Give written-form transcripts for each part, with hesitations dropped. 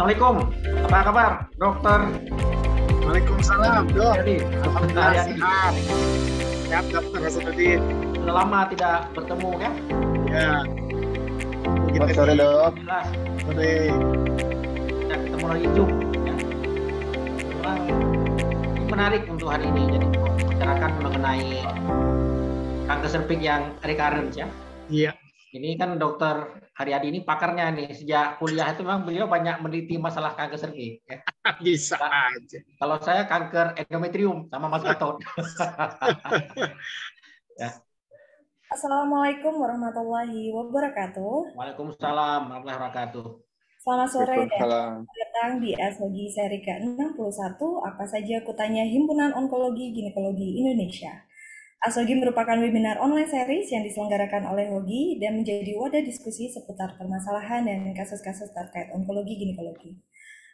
Assalamualaikum, apa kabar, dokter? Waalaikumsalam, Dok. Jadi, Alhamdulillah sehat. Sehat, Dokter Hasanuddin. sudah lama tidak bertemu ya? Ya, Selamat sore, Dok. Alhamdulillah, sore. kita ketemu lagi Zoom. Ya. Memang ini menarik untuk hari ini, jadi membicarakan mengenai kanker serviks yang recurrent ya. Iya, Ini kan dokter Haryadi ini pakarnya nih, sejak kuliah itu memang beliau banyak meneliti masalah kanker serviks. Ya. bisa aja. Kalau saya kanker endometrium sama Mas Gatot. Ya. Assalamualaikum warahmatullahi wabarakatuh. Waalaikumsalam warahmatullahi wabarakatuh. Selamat sore dan Waalaikumsalam. selamat datang di ASOGI seri ke-61. Apa saja kutanya Himpunan Onkologi Ginekologi Indonesia. ASOGI merupakan webinar online series yang diselenggarakan oleh HOGI dan menjadi wadah diskusi seputar permasalahan dan kasus-kasus terkait onkologi ginekologi.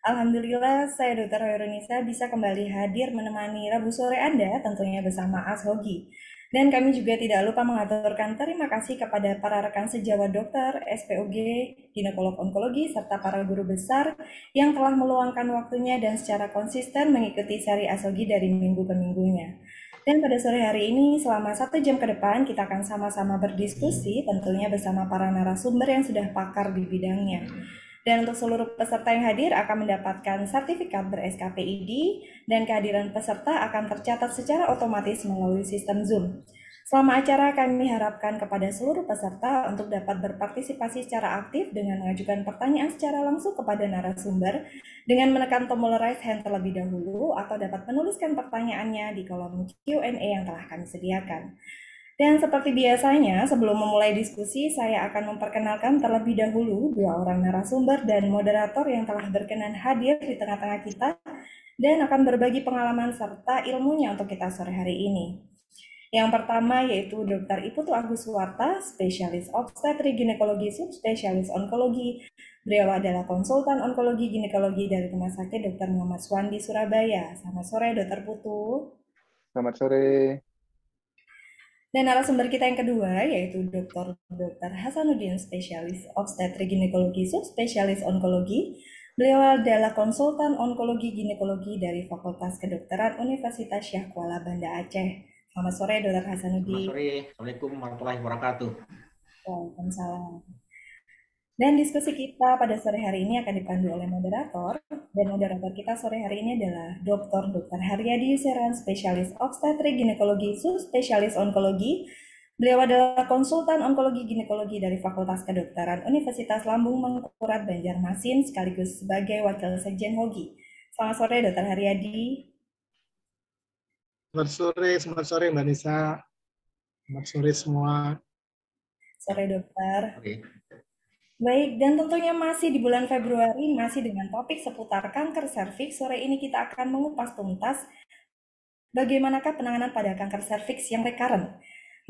Alhamdulillah, saya Dr. Hoirunisa bisa kembali hadir menemani Rabu sore Anda tentunya bersama ASHOGI. Dan kami juga tidak lupa mengaturkan terima kasih kepada para rekan sejawat dokter, SPOG, ginekolog onkologi, serta para guru besar yang telah meluangkan waktunya dan secara konsisten mengikuti seri ASHOGI dari minggu ke minggunya. Dan pada sore hari ini, selama 1 jam ke depan, kita akan sama-sama berdiskusi tentunya bersama para narasumber yang sudah pakar di bidangnya. Dan untuk seluruh peserta yang hadir akan mendapatkan sertifikat ber-SKPID dan kehadiran peserta akan tercatat secara otomatis melalui sistem Zoom. Selama acara kami harapkan kepada seluruh peserta untuk dapat berpartisipasi secara aktif dengan mengajukan pertanyaan secara langsung kepada narasumber dengan menekan tombol raise hand terlebih dahulu atau dapat menuliskan pertanyaannya di kolom Q&A yang telah kami sediakan. Dan seperti biasanya, sebelum memulai diskusi, saya akan memperkenalkan terlebih dahulu 2 orang narasumber dan moderator yang telah berkenan hadir di tengah-tengah kita dan akan berbagi pengalaman serta ilmunya untuk kita sore hari ini. Yang pertama yaitu Dr. Iputu Agus Suwarta, spesialis obstetri ginekologi subspesialis onkologi. Beliau adalah konsultan onkologi ginekologi dari Rumah Sakit Dr. Muhammad Suwandi Surabaya. Selamat sore, Dr. Putu. Selamat sore. Dan narasumber kita yang kedua yaitu Dr. Hasanuddin, spesialis obstetri ginekologi subspesialis onkologi. Beliau adalah konsultan onkologi ginekologi dari Fakultas Kedokteran Universitas Syah Kuala Banda Aceh. Selamat sore, Dr. Hasanuddin. Selamat sore, Assalamualaikum warahmatullahi wabarakatuh. Waalaikumsalam. Dan diskusi kita pada sore hari ini akan dipandu oleh moderator. Dan moderator kita sore hari ini adalah Dr. Haryadi Yuseran, spesialis obstetri ginekologi subspesialis onkologi. Beliau adalah konsultan onkologi ginekologi dari Fakultas Kedokteran Universitas Lambung Mangkurat Banjarmasin sekaligus sebagai wakil sekjen HOGI. Selamat sore, Dr. Haryadi. Selamat sore Mbak Nisa. Selamat sore semua. Sore, Dokter. Oke. Baik, dan tentunya masih di bulan Februari, masih dengan topik seputar kanker serviks. Sore ini kita akan mengupas tuntas bagaimanakah penanganan pada kanker serviks yang recurrent.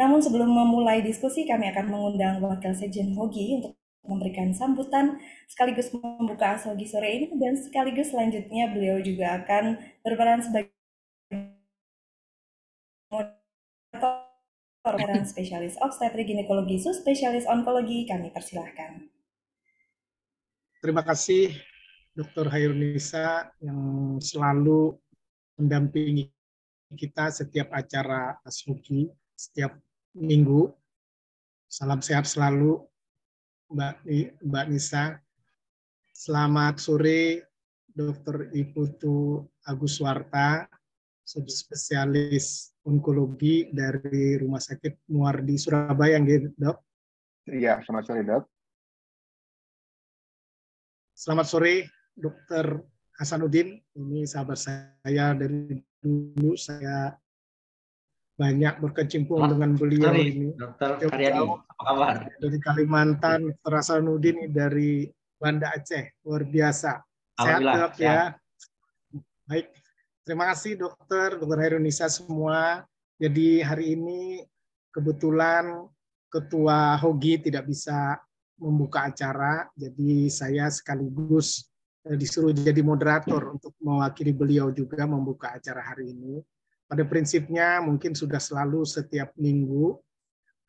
Namun sebelum memulai diskusi, kami akan mengundang Wakil Sekjen HOGI untuk memberikan sambutan sekaligus membuka ASHOGI sore ini, dan sekaligus selanjutnya beliau juga akan berperan sebagai moderator spesialis obstetri ginekologi subspesialis onkologi. Kami persilahkan. Terima kasih Dr. Hairunisa yang selalu mendampingi kita setiap acara ASHOGI, setiap minggu. Salam sehat selalu Mbak Nisa. Selamat sore Dr. Iputu Agus Suwarta, subspesialis onkologi dari Rumah Sakit Muardi Surabaya, Dok. Iya, selamat sore, Dok. Selamat sore Dr. Hasanuddin. Ini sahabat saya dari dulu, saya banyak berkecimpung dengan beliau ini. Dokter Haryadi, apa kabar? Dari Kalimantan, Dr. Hasanuddin dari Banda Aceh, luar biasa. Sehat, Dok, ya. Baik, terima kasih Dr. Hairunisa semua. Jadi hari ini kebetulan Ketua HOGI tidak bisa membuka acara, jadi saya sekaligus disuruh jadi moderator untuk mewakili beliau juga membuka acara hari ini. Pada prinsipnya mungkin sudah selalu setiap minggu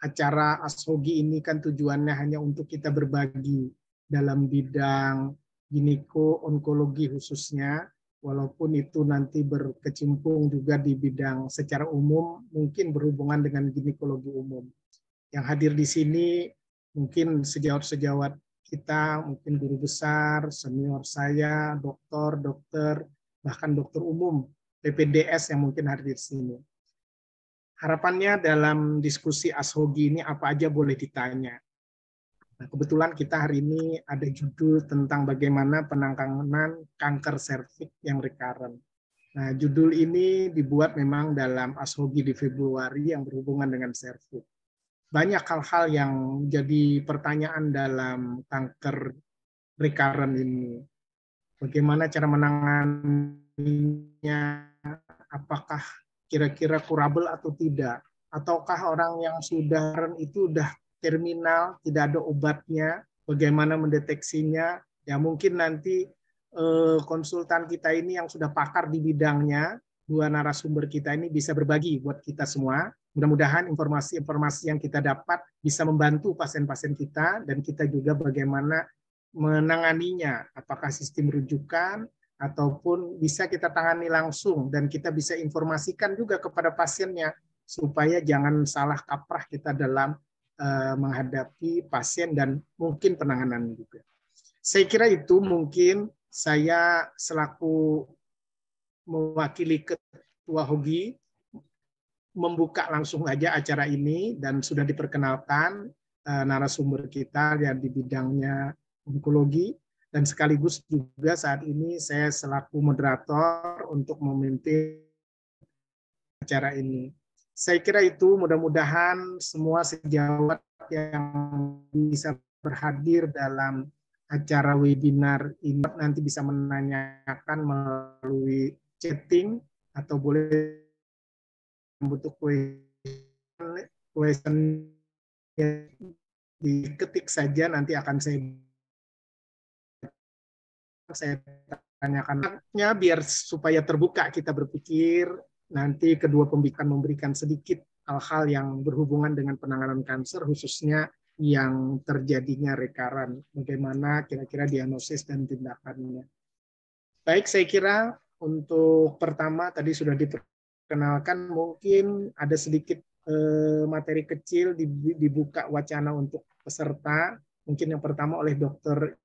acara ASHOGI ini kan tujuannya hanya untuk kita berbagi dalam bidang gineko-onkologi khususnya, walaupun itu nanti berkecimpung juga di bidang secara umum, mungkin berhubungan dengan ginekologi umum. Yang hadir di sini mungkin sejawat-sejawat kita, mungkin guru besar, senior saya, dokter, bahkan dokter umum, PPDS yang mungkin hadir di sini. Harapannya dalam diskusi ASHOGI ini apa aja boleh ditanya. Nah, kebetulan kita hari ini ada judul tentang bagaimana penanganan kanker serviks yang recurrent. Nah, judul ini dibuat memang dalam ASHOGI di Februari yang berhubungan dengan serviks. Banyak hal-hal yang jadi pertanyaan dalam kanker recurrent ini. Bagaimana cara menanganinya? Apakah kira-kira curable atau tidak? Ataukah orang yang sudah itu sudah terminal, tidak ada obatnya? Bagaimana mendeteksinya? Ya mungkin nanti konsultan kita ini yang sudah pakar di bidangnya, dua narasumber kita ini bisa berbagi buat kita semua. Mudah-mudahan informasi-informasi yang kita dapat bisa membantu pasien-pasien kita dan kita juga bagaimana menanganinya, apakah sistem rujukan ataupun bisa kita tangani langsung dan kita bisa informasikan juga kepada pasiennya supaya jangan salah kaprah kita dalam menghadapi pasien dan mungkin penanganan juga. Saya kira itu mungkin saya selaku mewakili Ketua HOGI membuka langsung aja acara ini dan sudah diperkenalkan narasumber kita yang di bidangnya onkologi dan sekaligus juga saat ini saya selaku moderator untuk memimpin acara ini. Saya kira itu mudah-mudahan semua sejawat yang bisa berhadir dalam acara webinar ini nanti bisa menanyakan melalui chatting atau boleh bentuk question diketik saja, nanti akan saya tanyakan biar supaya terbuka kita berpikir. Nanti kedua pembicara memberikan sedikit hal-hal yang berhubungan dengan penanganan kanker, khususnya yang terjadinya recurrent. Bagaimana kira-kira diagnosis dan tindakannya. Baik, saya kira untuk pertama tadi sudah diperkenalkan, mungkin ada sedikit materi kecil dibuka wacana untuk peserta. Mungkin yang pertama oleh Dokter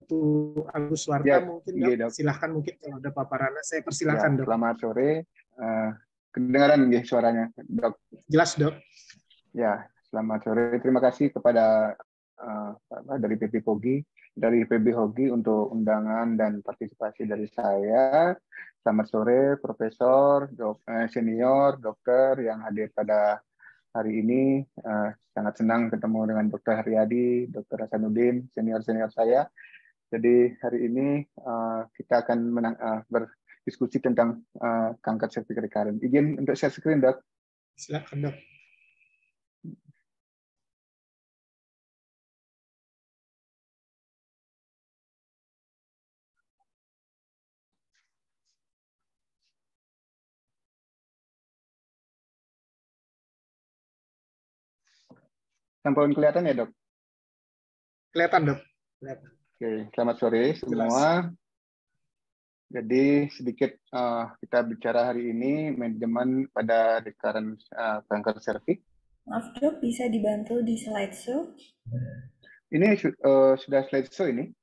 Agus Warta, ya, mungkin Dok, Dok. Silahkan mungkin kalau ada paparannya, saya persilakan ya, Dok. Selamat sore, kedengaran nggih suaranya, Dok? Jelas, Dok. Ya, selamat sore. Terima kasih kepada dari PB HOGI untuk undangan dan partisipasi dari saya. Selamat sore, Profesor, senior, dokter yang hadir pada hari ini. Sangat senang ketemu dengan Dr. Haryadi, Dr. Hasanuddin, senior-senior saya. Jadi hari ini kita akan berdiskusi tentang kanker serviks recurrent. Izin untuk share screen, Dok. Silakan, Dok. Sampaikan kelihatan ya, Dok? Kelihatan, Dok. Kelihatan. Oke, selamat sore semua. Jelas. Jadi sedikit kita bicara hari ini manajemen pada recurrent kanker serviks. Maaf, Dok, bisa dibantu di slideshow? Ini sudah slideshow ini?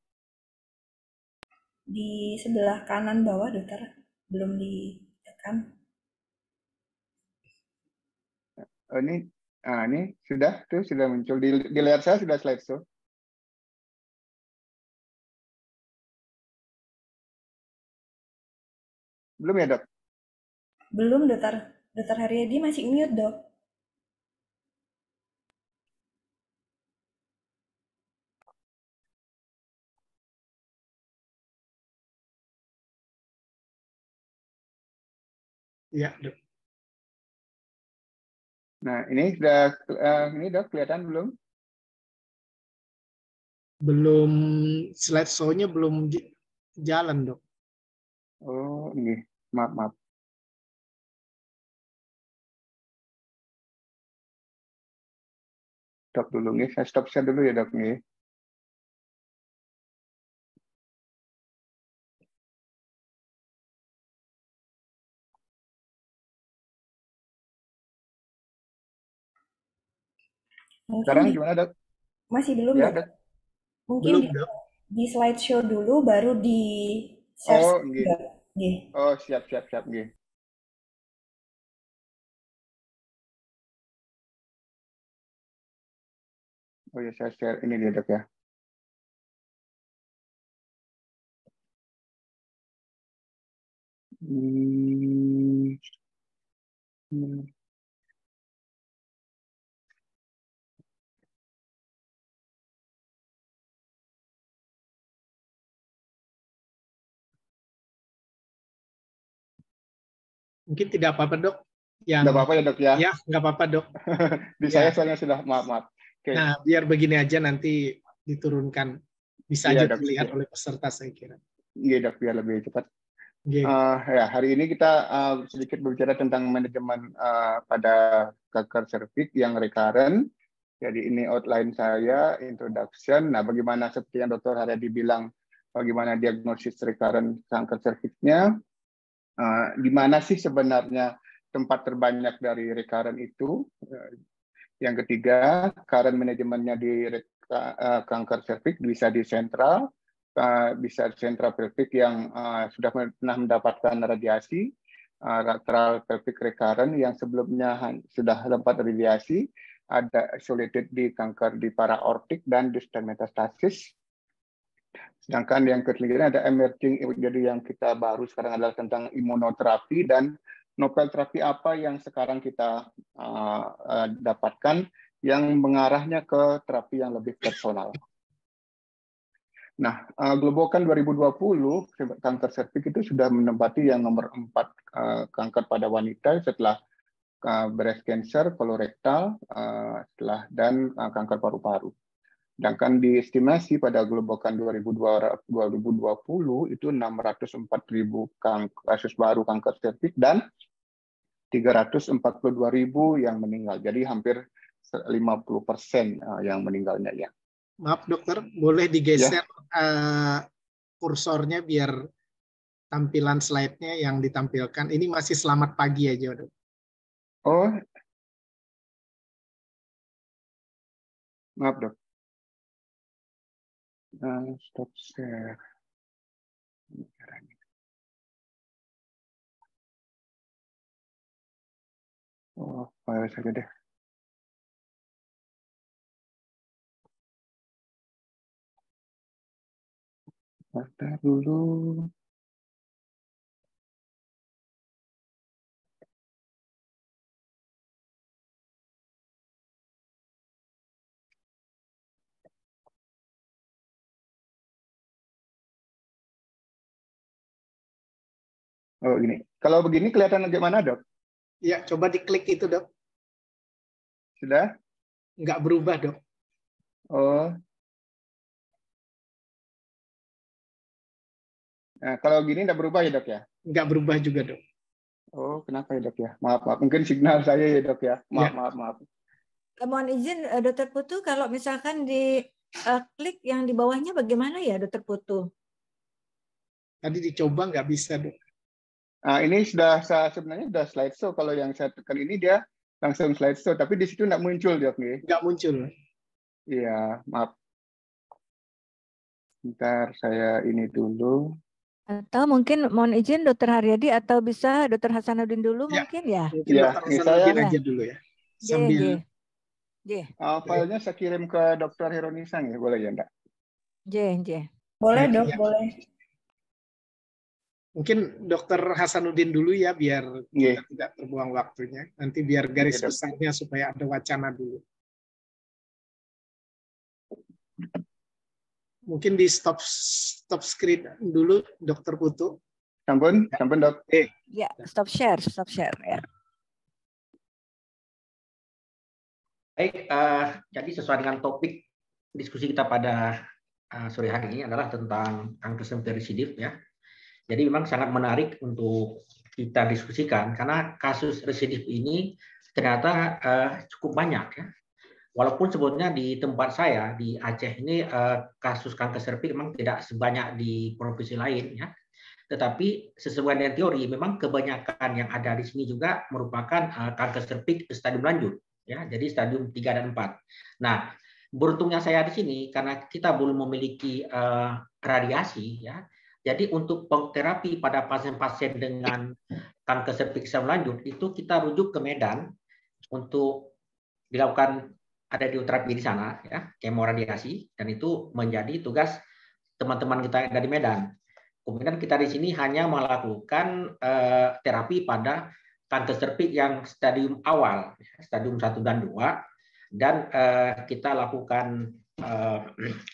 Di sebelah kanan bawah, Dokter. Belum ditekan. Ini sudah muncul di layar saya, sudah slideshow. Belum ya, Dok? Belum, Dokter. Dokter Haryadi masih mute, Dok. Iya, Dok. Nah, ini sudah ini, Dok, kelihatan belum? Belum, slideshow-nya belum jalan, Dok. Oh, ini. Maaf. Stop dulu nih, saya stop share dulu ya, Dok nih. Mungkin Sekarang gimana, Dok? masih belum, Ya, Dok. Dok. Mungkin Belum, Dok. di slideshow dulu, baru di share Oh, screen, nggih. Dok. Nggih. Oh, siap, nggih. Oh ya, saya share ini dia, Dok ya. Hmm. Mungkin tidak apa-apa, Dok. Yang Nggak apa-apa ya, Dok ya? Ya, nggak apa-apa, Dok. Di Ya. saya soalnya sudah, maaf. Oke. Nah, biar begini aja nanti diturunkan. Bisa Iya, aja Dok. dilihat oleh peserta, saya kira. Iya, Dok, biar lebih cepat. Oke. Ya, hari ini kita sedikit berbicara tentang manajemen pada kanker serviks yang recurrent. Jadi ini outline saya, introduction. Nah, bagaimana seperti yang Dr. Haryadi bilang, bagaimana diagnosis recurrent kanker serviksnya, di mana sih sebenarnya tempat terbanyak dari recurrent itu. Yang ketiga, current manajemennya di kanker serviks bisa di sentral, bisa sentral pelvic yang sudah pernah mendapatkan radiasi, lateral pelvic recurrent yang sebelumnya sudah dapat radiasi, ada isolated di kanker di para-aortic dan distal metastasis. Sedangkan yang ketiga ada emerging, jadi yang kita baru sekarang adalah tentang imunoterapi dan novel terapi apa yang sekarang kita dapatkan yang mengarahnya ke terapi yang lebih personal. Nah, Globokan 2020, kanker serviks itu sudah menempati yang nomor 4 kanker pada wanita setelah breast cancer, kolorektal, dan kanker paru-paru. Sedangkan diestimasi pada Globokan 2020 itu 604.000 kasus baru kanker serviks dan 342.000 yang meninggal. Jadi hampir 50% yang meninggalnya ya. Maaf, Dokter, boleh digeser kursornya biar tampilan slide-nya yang ditampilkan. Ini masih selamat pagi aja, Dok. Oh, maaf, Dok. Stop share. Oh, file saja deh. Bentar dulu. Oh, gini. Kalau begini kelihatan bagaimana, Dok? Ya, coba diklik itu, Dok. Sudah? Nggak berubah, Dok. Oh. Nah, kalau gini nggak berubah ya, Dok ya? Nggak berubah juga, Dok. Oh, kenapa ya, Dok ya? Maaf. Mungkin signal saya ya, Dok ya. Maaf. Mohon izin, Dokter Putu, kalau misalkan di klik yang di bawahnya bagaimana ya, Dokter Putu? Tadi dicoba nggak bisa, Dok. Nah, ini sebenarnya sudah slideshow. Kalau yang saya tekan ini dia langsung slideshow, tapi di situ nggak muncul, Dok. Nggak muncul. Iya, maaf. Bentar, saya ini dulu. Atau mungkin mohon izin Dokter Haryadi atau bisa Dokter Hasanuddin dulu Ya. mungkin ya? Mungkin Ya, Dokter Hasanuddin saya aja dulu ya. Sambil filenya saya kirim ke Dokter Heronisa ya, boleh ya, Mbak? Boleh, Dok, ya. boleh. Mungkin Dokter Hasanuddin dulu ya, biar kita tidak terbuang waktunya. Nanti biar garis besarnya supaya ada wacana dulu. Mungkin di stop screen dulu, Dokter Putu. Sampun, Dok. Ya, stop share ya. Baik, jadi sesuai dengan topik diskusi kita pada sore hari ini adalah tentang kanker serviks residif ya. Jadi memang sangat menarik untuk kita diskusikan karena kasus residif ini ternyata cukup banyak ya. Walaupun sebetulnya di tempat saya di Aceh ini kasus kanker serviks memang tidak sebanyak di provinsi lain ya. Tetapi sesuai dengan teori memang kebanyakan yang ada di sini juga merupakan kanker serviks stadium lanjut ya. Jadi stadium 3 dan 4. Nah, beruntungnya saya di sini karena kita belum memiliki radiasi, ya. Jadi untuk terapi pada pasien-pasien dengan kanker serviks stadium lanjut itu kita rujuk ke Medan untuk dilakukan radioterapi di sana, ya, kemoradiasi, dan itu menjadi tugas teman-teman kita dari Medan. Kemudian kita di sini hanya melakukan terapi pada kanker serviks yang stadium awal, stadium 1 dan 2, dan kita lakukan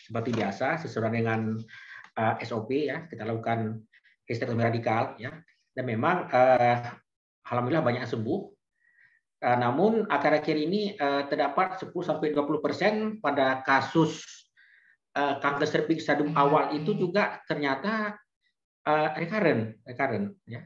seperti biasa sesuai dengan SOP, ya, kita lakukan histerektomi radikal, ya, dan memang alhamdulillah banyak sembuh. Namun akhir-akhir ini terdapat 10-20% pada kasus kanker serviks stadium awal itu juga ternyata recurrent, ya.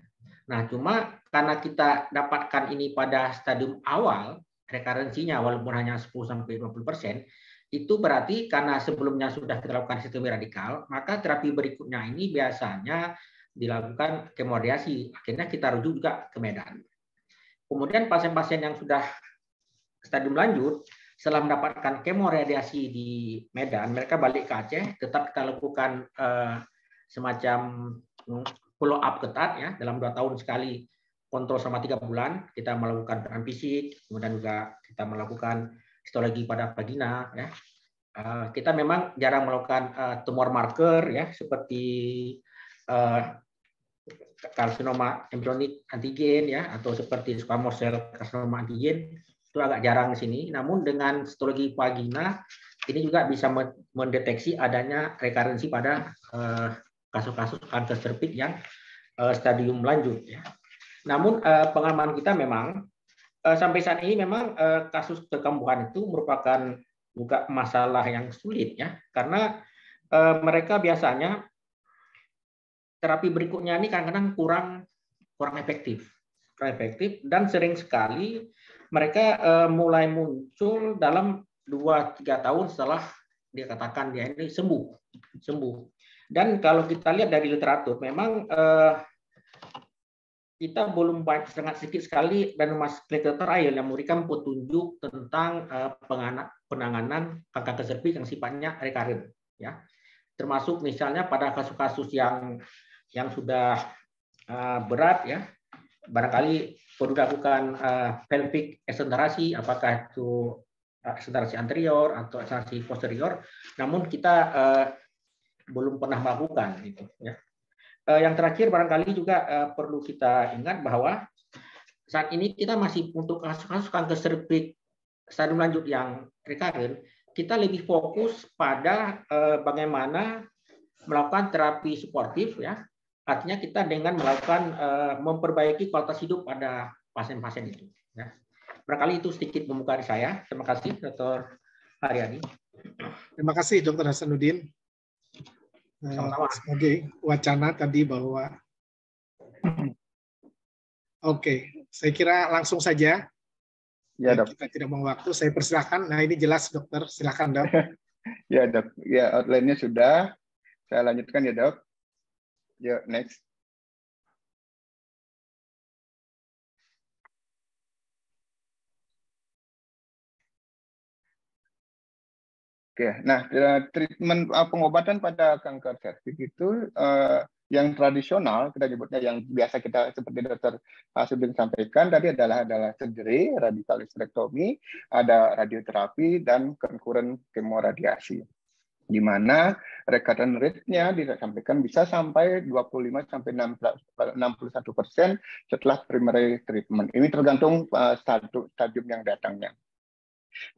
Nah, cuma karena kita dapatkan ini pada stadium awal, rekarensinya walaupun hanya 10-20%, itu berarti karena sebelumnya sudah kita lakukan histerektomi radikal, maka terapi berikutnya ini biasanya dilakukan kemoradiasi. Akhirnya kita rujuk juga ke Medan. Kemudian pasien-pasien yang sudah stadium lanjut, setelah mendapatkan kemoradiasi di Medan, mereka balik ke Aceh, tetap kita lakukan semacam follow up ketat, ya, dalam 2 tahun sekali kontrol selama 3 bulan, kita melakukan tekanan fisik, kemudian juga kita melakukan histologi pada vagina, ya. Kita memang jarang melakukan tumor marker, ya, seperti karsinoma embryonik antigen, ya, atau seperti squamous cell karsinoma antigen, itu agak jarang di sini. Namun dengan histologi vagina ini juga bisa mendeteksi adanya rekarensi pada kasus-kasus kanker serviks yang stadium lanjut, ya. Namun pengalaman kita memang sampai saat ini memang kasus kekambuhan itu merupakan juga masalah yang sulit, ya, karena mereka biasanya terapi berikutnya ini kadang-kadang kurang efektif, dan sering sekali mereka mulai muncul dalam 2-3 tahun setelah dia katakan dia ini sembuh. Dan kalau kita lihat dari literatur, memang kita belum sangat sedikit sekali dan clinical trial yang memberikan petunjuk tentang penanganan kanker serviks yang sifatnya recurrent, ya. Termasuk misalnya pada kasus-kasus yang sudah berat, ya, barangkali perlu dilakukan pelvic eksenterasi, apakah itu eksenterasi anterior atau eksenterasi posterior, namun kita belum pernah melakukan itu, ya. Yang terakhir barangkali juga perlu kita ingat bahwa saat ini kita masih untuk kasus-kasus kanker serviks stadium lanjut yang recurrent, kita lebih fokus pada bagaimana melakukan terapi suportif, ya. Artinya kita dengan melakukan memperbaiki kualitas hidup pada pasien-pasien itu, ya. Barangkali itu sedikit pembukaan saya. Terima kasih, Dr. Haryadi. Terima kasih, Dr. Hasanuddin. Sebagai wacana tadi bahwa saya kira langsung saja. Ya, Dok. Kita tidak mau waktu, saya persilakan. Nah, ini jelas, Dokter. Silakan, Dok. Ya, Dok. Ya, outline-nya sudah. Saya lanjutkan ya, Dok. Ya, next. Oke, nah treatment pengobatan pada kanker serviks itu yang tradisional kita sebutnya, yang biasa kita seperti Dr. Hasanuddin sampaikan tadi adalah surgery, radical hysterektomi, ada radioterapi dan concurrent kemoradiasi, di mana recurrent rate-nya disampaikan bisa sampai 25-61% setelah primary treatment. Ini tergantung stadium yang datangnya.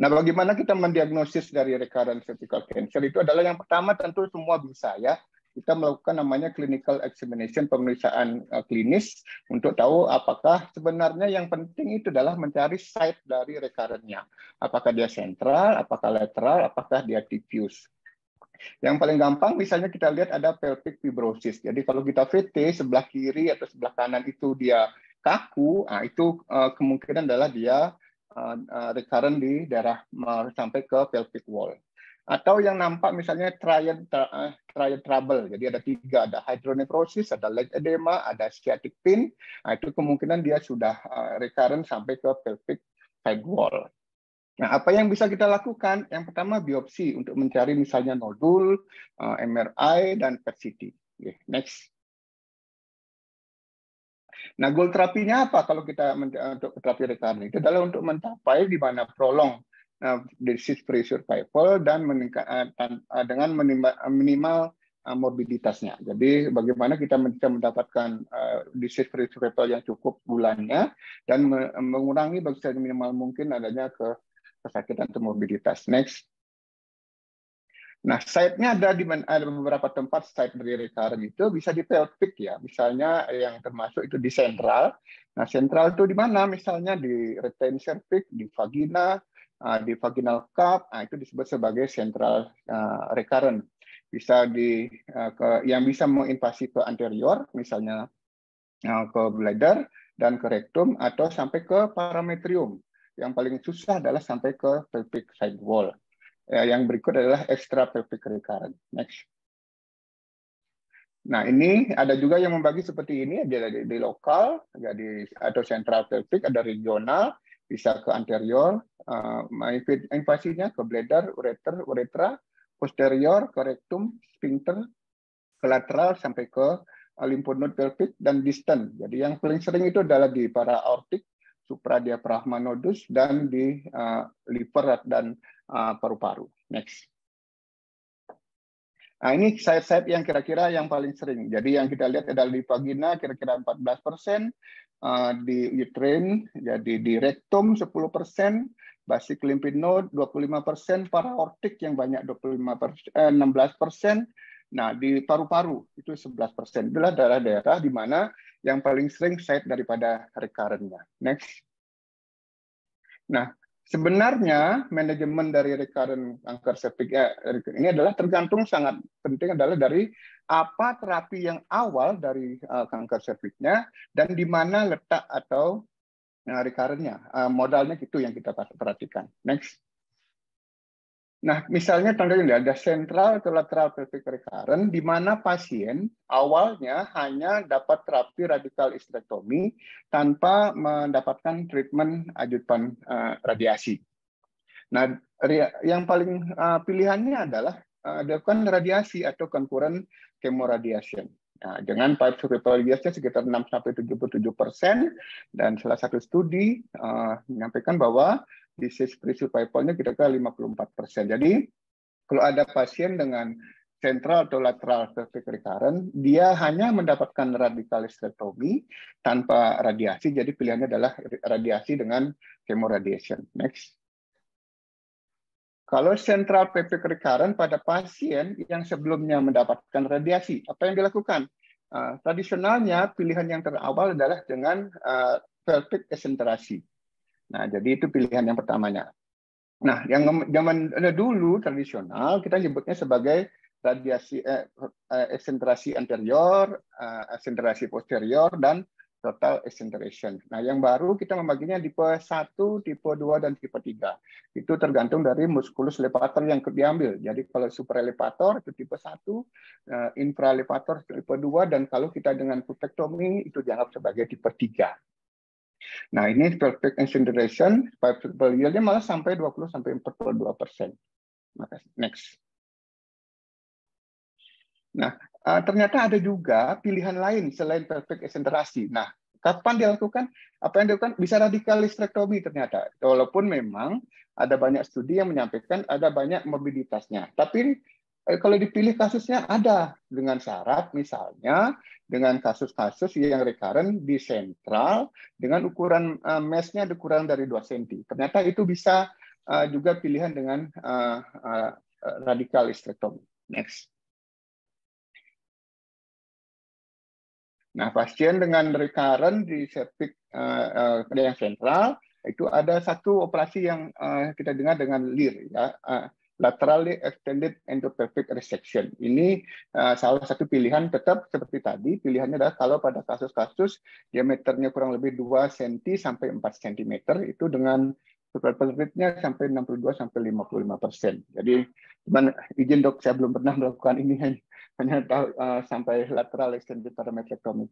Nah, bagaimana kita mendiagnosis dari recurrent cervical cancer? Itu adalah yang pertama tentu semua bisa, ya. Kita melakukan namanya clinical examination, pemeriksaan klinis untuk tahu apakah sebenarnya yang penting itu adalah mencari site dari recurrent-nya. Apakah dia sentral, apakah lateral, apakah dia diffuse. Yang paling gampang misalnya kita lihat ada pelvic fibrosis. Jadi kalau kita VT sebelah kiri atau sebelah kanan itu dia kaku, nah itu kemungkinan adalah dia recurrent di daerah sampai ke pelvic wall. Atau yang nampak misalnya triad trouble, jadi ada 3, ada hydronephrosis, ada leg edema, ada sciatic pain, nah itu kemungkinan dia sudah recurrent sampai ke pelvic side wall. Nah, apa yang bisa kita lakukan? Yang pertama biopsi untuk mencari misalnya nodul, MRI, dan PET-CT. Next. Nah, goal terapinya apa kalau kita untuk terapi recurrent? Itu adalah untuk mencapai di mana prolong disease-free survival dan dengan minimal morbiditasnya. Jadi bagaimana kita bisa mendapatkan disease-free survival yang cukup bulannya dan mengurangi minimal mungkin adanya kesakitan atau morbiditas. Next. Nah, site-nya ada beberapa tempat site dari recurrent itu bisa di pelvic ya. Misalnya yang termasuk itu di sentral. Nah, sentral itu di mana? Misalnya di retain cervix, di vagina, di vaginal cup. Nah, itu disebut sebagai central recurrent. Bisa yang bisa menginvasi ke anterior, misalnya ke bladder dan ke rectum atau sampai ke parametrium. Yang paling susah adalah sampai ke pelvic side wall. Yang berikut adalah extra pelvic recurrent. Next. Nah, ini ada juga yang membagi seperti ini, ada di lokal, jadi atau central pelvic, ada regional, bisa ke anterior, invasinya ke bladder, uretra, posterior, ke rectum, sphincter, ke lateral sampai ke lymphnode pelvic dan distant. Jadi yang paling sering itu adalah di para aortic, supradiaphragma nodus, dan di liver dan paru-paru. Next. Nah, ini site-site yang kira-kira yang paling sering. Jadi yang kita lihat adalah di vagina kira-kira 14%, di uterine, jadi di rectum 10%, basic lymph node 25%, para aortic yang banyak 16%. Nah, di paru-paru itu 11%. Itulah daerah-daerah di mana yang paling sering site daripada recurrent-nya. Next. Nah, sebenarnya manajemen dari recurrent kanker cervix ini adalah tergantung sangat penting adalah dari apa terapi yang awal dari kanker cervixnya dan di mana letak atau recurrent-nya. Modalnya itu yang kita perhatikan. Next. Nah, misalnya contohnya ada central atau lateral pelvic recurrent, di mana pasien awalnya hanya dapat terapi radikal histerektomi tanpa mendapatkan treatment ajudan radiasi. Nah, yang paling pilihannya adalah dilakukan radiasi atau concurrent chemoradiation. Nah, dengan pipe survival years-nya sekitar 6-77%, dan salah satu studi menyampaikan bahwa disease-free survival-nya kira-kira 54%. Jadi, kalau ada pasien dengan central atau lateral pelvic recurrent, dia hanya mendapatkan radikal hysterektomi tanpa radiasi, jadi pilihannya adalah radiasi dengan chemoradiation. Next. Kalau central pelvic recurrent pada pasien yang sebelumnya mendapatkan radiasi, apa yang dilakukan? Tradisionalnya pilihan yang terawal adalah dengan pelvic esenterasi. Nah, jadi itu pilihan yang pertamanya. Nah, yang zaman dulu tradisional kita nyebutnya sebagai radiasi esenterasi anterior, esenterasi posterior, dan total esenteration. Nah, yang baru kita membaginya tipe 1, tipe 2, dan tipe 3. Itu tergantung dari musculus levator yang diambil. Jadi kalau supralevator itu tipe 1, infralevator tipe 2, dan kalau kita dengan pupektomi itu dianggap sebagai tipe 3. Nah, ini pelvic esenteration, yield-nya malah sampai 20-42%. Next. Nah, ternyata ada juga pilihan lain selain pelvic esenterasi. Nah, kapan dilakukan? Apa yang dilakukan? Bisa radikal hysterektomi ternyata. Walaupun memang ada banyak studi yang menyampaikan ada banyak morbiditasnya. Tapi kalau dipilih kasusnya ada dengan syarat misalnya dengan kasus-kasus yang recurrent di sentral dengan ukuran mesh-nya kurang dari 2 cm. Ternyata itu bisa juga pilihan dengan radikal hysterektomi. Next. Nah, pasien dengan recurrent di cervix yang sentral itu ada satu operasi yang kita dengar dengan LEER, ya, laterally extended endopelvic resection. Ini salah satu pilihan tetap seperti tadi. Pilihannya adalah kalau pada kasus-kasus diameternya kurang lebih 2 cm sampai 4 cm itu dengan survival rate-nya sampai 62-55%. Jadi, izin dok, saya belum pernah melakukan ini hanya tahu sampai lateral extended parametrectomy.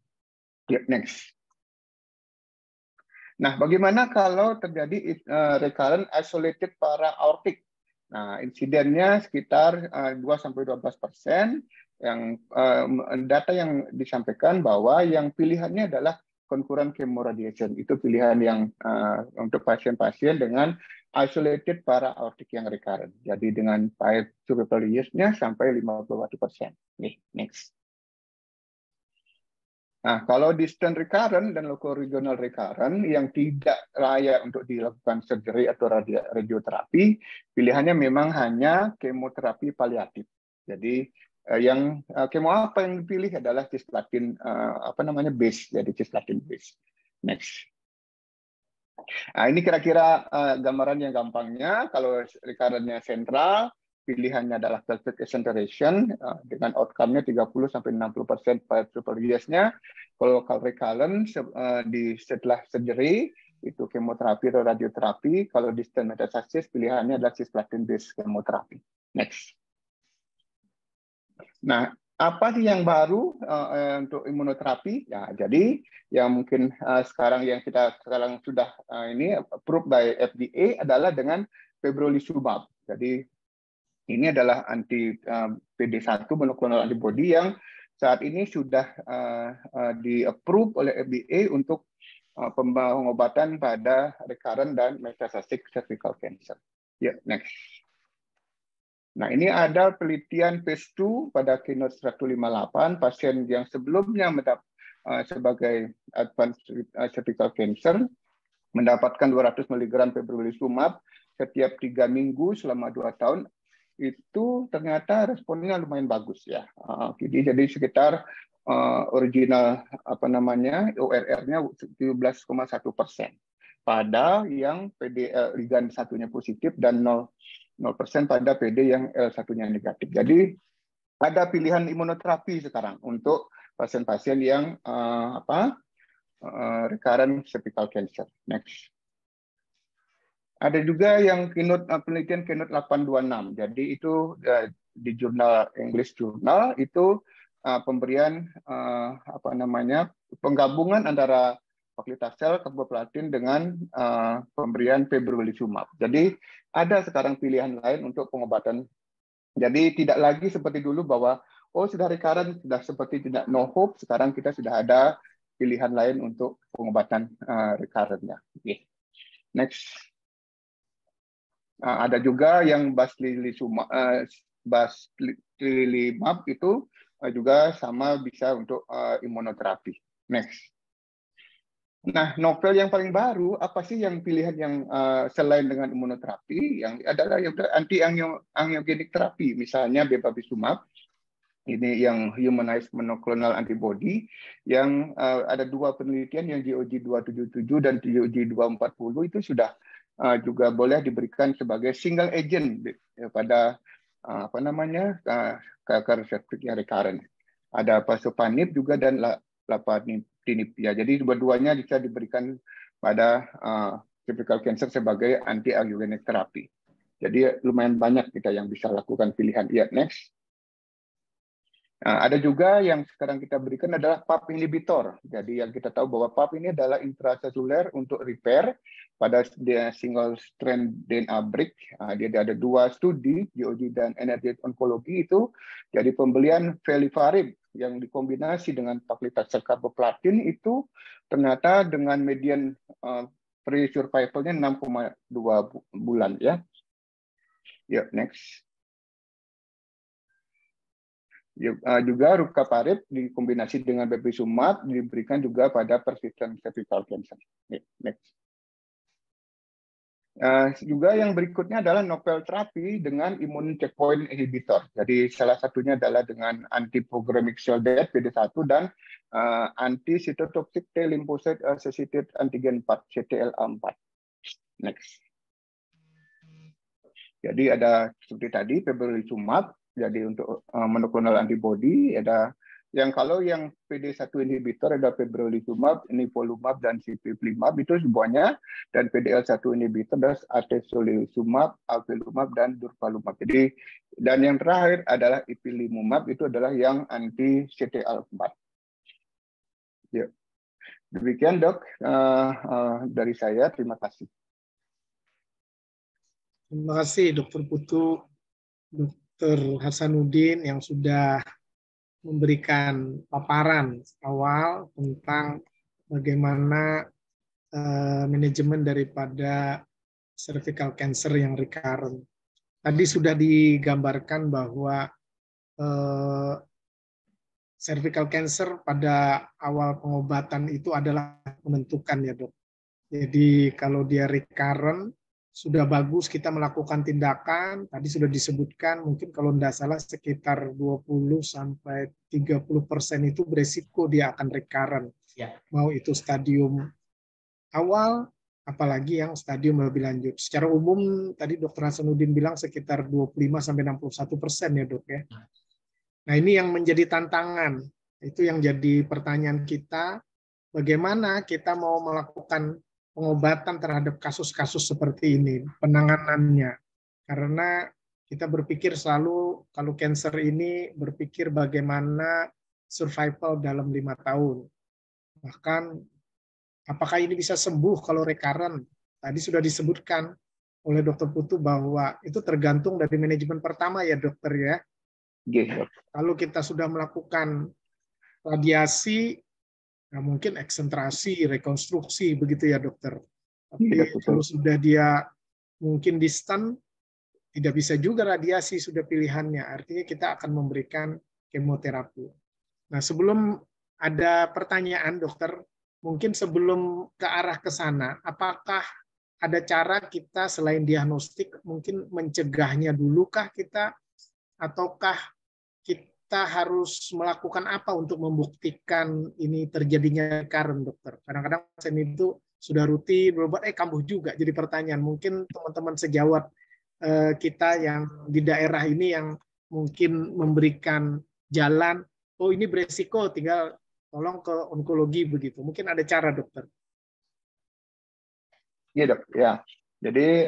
Next. Nah, bagaimana kalau terjadi recurrent isolated para-aortic? Nah, insidennya sekitar 2-12%. Yang data yang disampaikan bahwa yang pilihannya adalah concurrent chemoradiation. Itu pilihan yang untuk pasien-pasien dengan isolated para-aortic yang recurrent. Jadi dengan 5 survival years-nya sampai 51%. Next. Nah, kalau distant recurrent dan local regional recurrent yang tidak layak untuk dilakukan surgery atau radioterapi, pilihannya memang hanya kemoterapi paliatif. Jadi yang kemo apa yang dipilih adalah cisplatin base, jadi cisplatin base. Next. Nah, ini kira-kira gambaran yang gampangnya. Kalau recurrent-nya sentral, pilihannya adalah pelvic acceleration dengan outcome-nya 30-60% per years-nya. Kalau recurrent setelah surgery itu kemoterapi atau radioterapi. Kalau distant metastasis pilihannya adalah cisplatin based kemoterapi. Next. Nah, apa sih yang baru untuk imunoterapi? Ya, jadi yang mungkin sekarang sudah ini approved by FDA adalah dengan pembrolizumab. Jadi ini adalah anti PD1 monoklonal antibody yang saat ini sudah di-approve oleh FDA untuk pengobatan pada recurrent dan metastatic cervical cancer. Ya, next. Nah, ini ada penelitian phase 2 pada Keynote 158, pasien yang sebelumnya sebagai advanced cervical cancer mendapatkan 200 mg pembrolizumab setiap 3 minggu selama 2 tahun. Itu ternyata responnya lumayan bagus ya. Jadi sekitar original ORR-nya 17,1% pada yang PD ligan satunya positif dan 0% pada PD yang L1-nya negatif. Jadi ada pilihan imunoterapi sekarang untuk pasien-pasien yang recurrent cervical cancer. Next. Ada juga yang penelitian Keynote 826. Jadi itu di jurnal English Journal itu pemberian penggabungan antara paclitaxel, carboplatin dengan pemberian pembrolizumab. Jadi ada sekarang pilihan lain untuk pengobatan. Jadi tidak lagi seperti dulu bahwa sudah recurrent, sudah seperti tidak no hope. Sekarang kita sudah ada pilihan lain untuk pengobatan recurrent-nya. Okay. Next. Ada juga yang baslilimab itu juga sama bisa untuk imunoterapi. Next. Nah, novel yang paling baru apa sih yang pilihan yang selain dengan imunoterapi yang adalah yang anti-angiogenic terapi, misalnya bevacizumab. Ini yang humanized monoclonal antibody yang ada 2 penelitian yang GOG 277 dan GOG 240 itu sudah juga boleh diberikan sebagai single agent pada kanker cervix yang recurrent. Ada pasopanib juga dan lapatinib. Ya, jadi dua-duanya bisa diberikan pada cervical cancer sebagai anti-angiogenic terapi. Jadi lumayan banyak kita yang bisa lakukan pilihan. Ya, next. Ada juga yang sekarang kita berikan adalah PARP inhibitor. Jadi yang kita tahu bahwa PARP ini adalah intraseluler untuk repair pada single strand DNA break. Dia ada 2 studi, GOG dan Energy Oncology itu. Jadi pembelian Felivarib yang dikombinasi dengan paclitaxel carboplatin itu ternyata dengan median free survival-nya 6,2 bulan ya. Yuk, next. Juga rucaparib dikombinasi dengan bevacizumab diberikan juga pada persistent cervical cancer. Next. Juga yang berikutnya adalah novel terapi dengan immune checkpoint inhibitor. Jadi salah satunya adalah dengan anti-programic cell death PD1 dan anti-cytotoxic T lymphocyte associated antigen 4 CTLA4. Next. Jadi ada seperti tadi pembrolizumab. Jadi untuk monoklonal antibody ada yang kalau yang PD1 inhibitor ada pembrolizumab, nivolumab dan sipiplimab itu semuanya, dan PDL1 inhibitor ada atezolizumab, alvelumab dan durvalumab. Jadi dan yang terakhir adalah ipilimumab itu adalah yang anti CTLA4. Ya. Demikian dok dari saya. Terima kasih. Terima kasih Dr. Putu, Dr. Hasanuddin yang sudah memberikan paparan awal tentang bagaimana manajemen daripada cervical cancer yang recurrent. Tadi sudah digambarkan bahwa cervical cancer pada awal pengobatan itu adalah menentukan ya dok. Jadi kalau dia recurrent, sudah bagus kita melakukan tindakan, tadi sudah disebutkan mungkin kalau tidak salah sekitar 20-30% itu beresiko dia akan recurrent. Ya. Mau itu stadium awal, apalagi yang stadium lebih lanjut. Secara umum tadi Dr. Hasanuddin bilang sekitar 25-61% ya dok ya. Nah ini yang menjadi tantangan, itu yang jadi pertanyaan kita, bagaimana kita mau melakukan pengobatan terhadap kasus-kasus seperti ini, penanganannya. Karena kita berpikir selalu, kalau cancer ini berpikir bagaimana survival dalam 5 tahun. Bahkan, apakah ini bisa sembuh kalau recurrent? Tadi sudah disebutkan oleh Dr. Putu bahwa itu tergantung dari manajemen pertama ya dokter ya. Kalau kita sudah melakukan radiasi, nah mungkin eksentrasi, rekonstruksi, begitu ya dokter. Tapi kalau sudah dia mungkin distant, tidak bisa juga radiasi sudah pilihannya. Artinya kita akan memberikan kemoterapi. Nah sebelum ada pertanyaan dokter, mungkin sebelum ke arah ke sana, apakah ada cara kita selain diagnostik, mungkin mencegahnya dulukah kita, ataukah kita harus melakukan apa untuk membuktikan ini terjadinya recurrent, dokter? Kadang-kadang pasien itu sudah rutin berobat, kambuh juga. Jadi pertanyaan, mungkin teman-teman sejawat kita yang di daerah ini yang mungkin memberikan jalan, oh ini beresiko, tinggal tolong ke onkologi begitu. Mungkin ada cara, dokter? Iya dok, ya. Jadi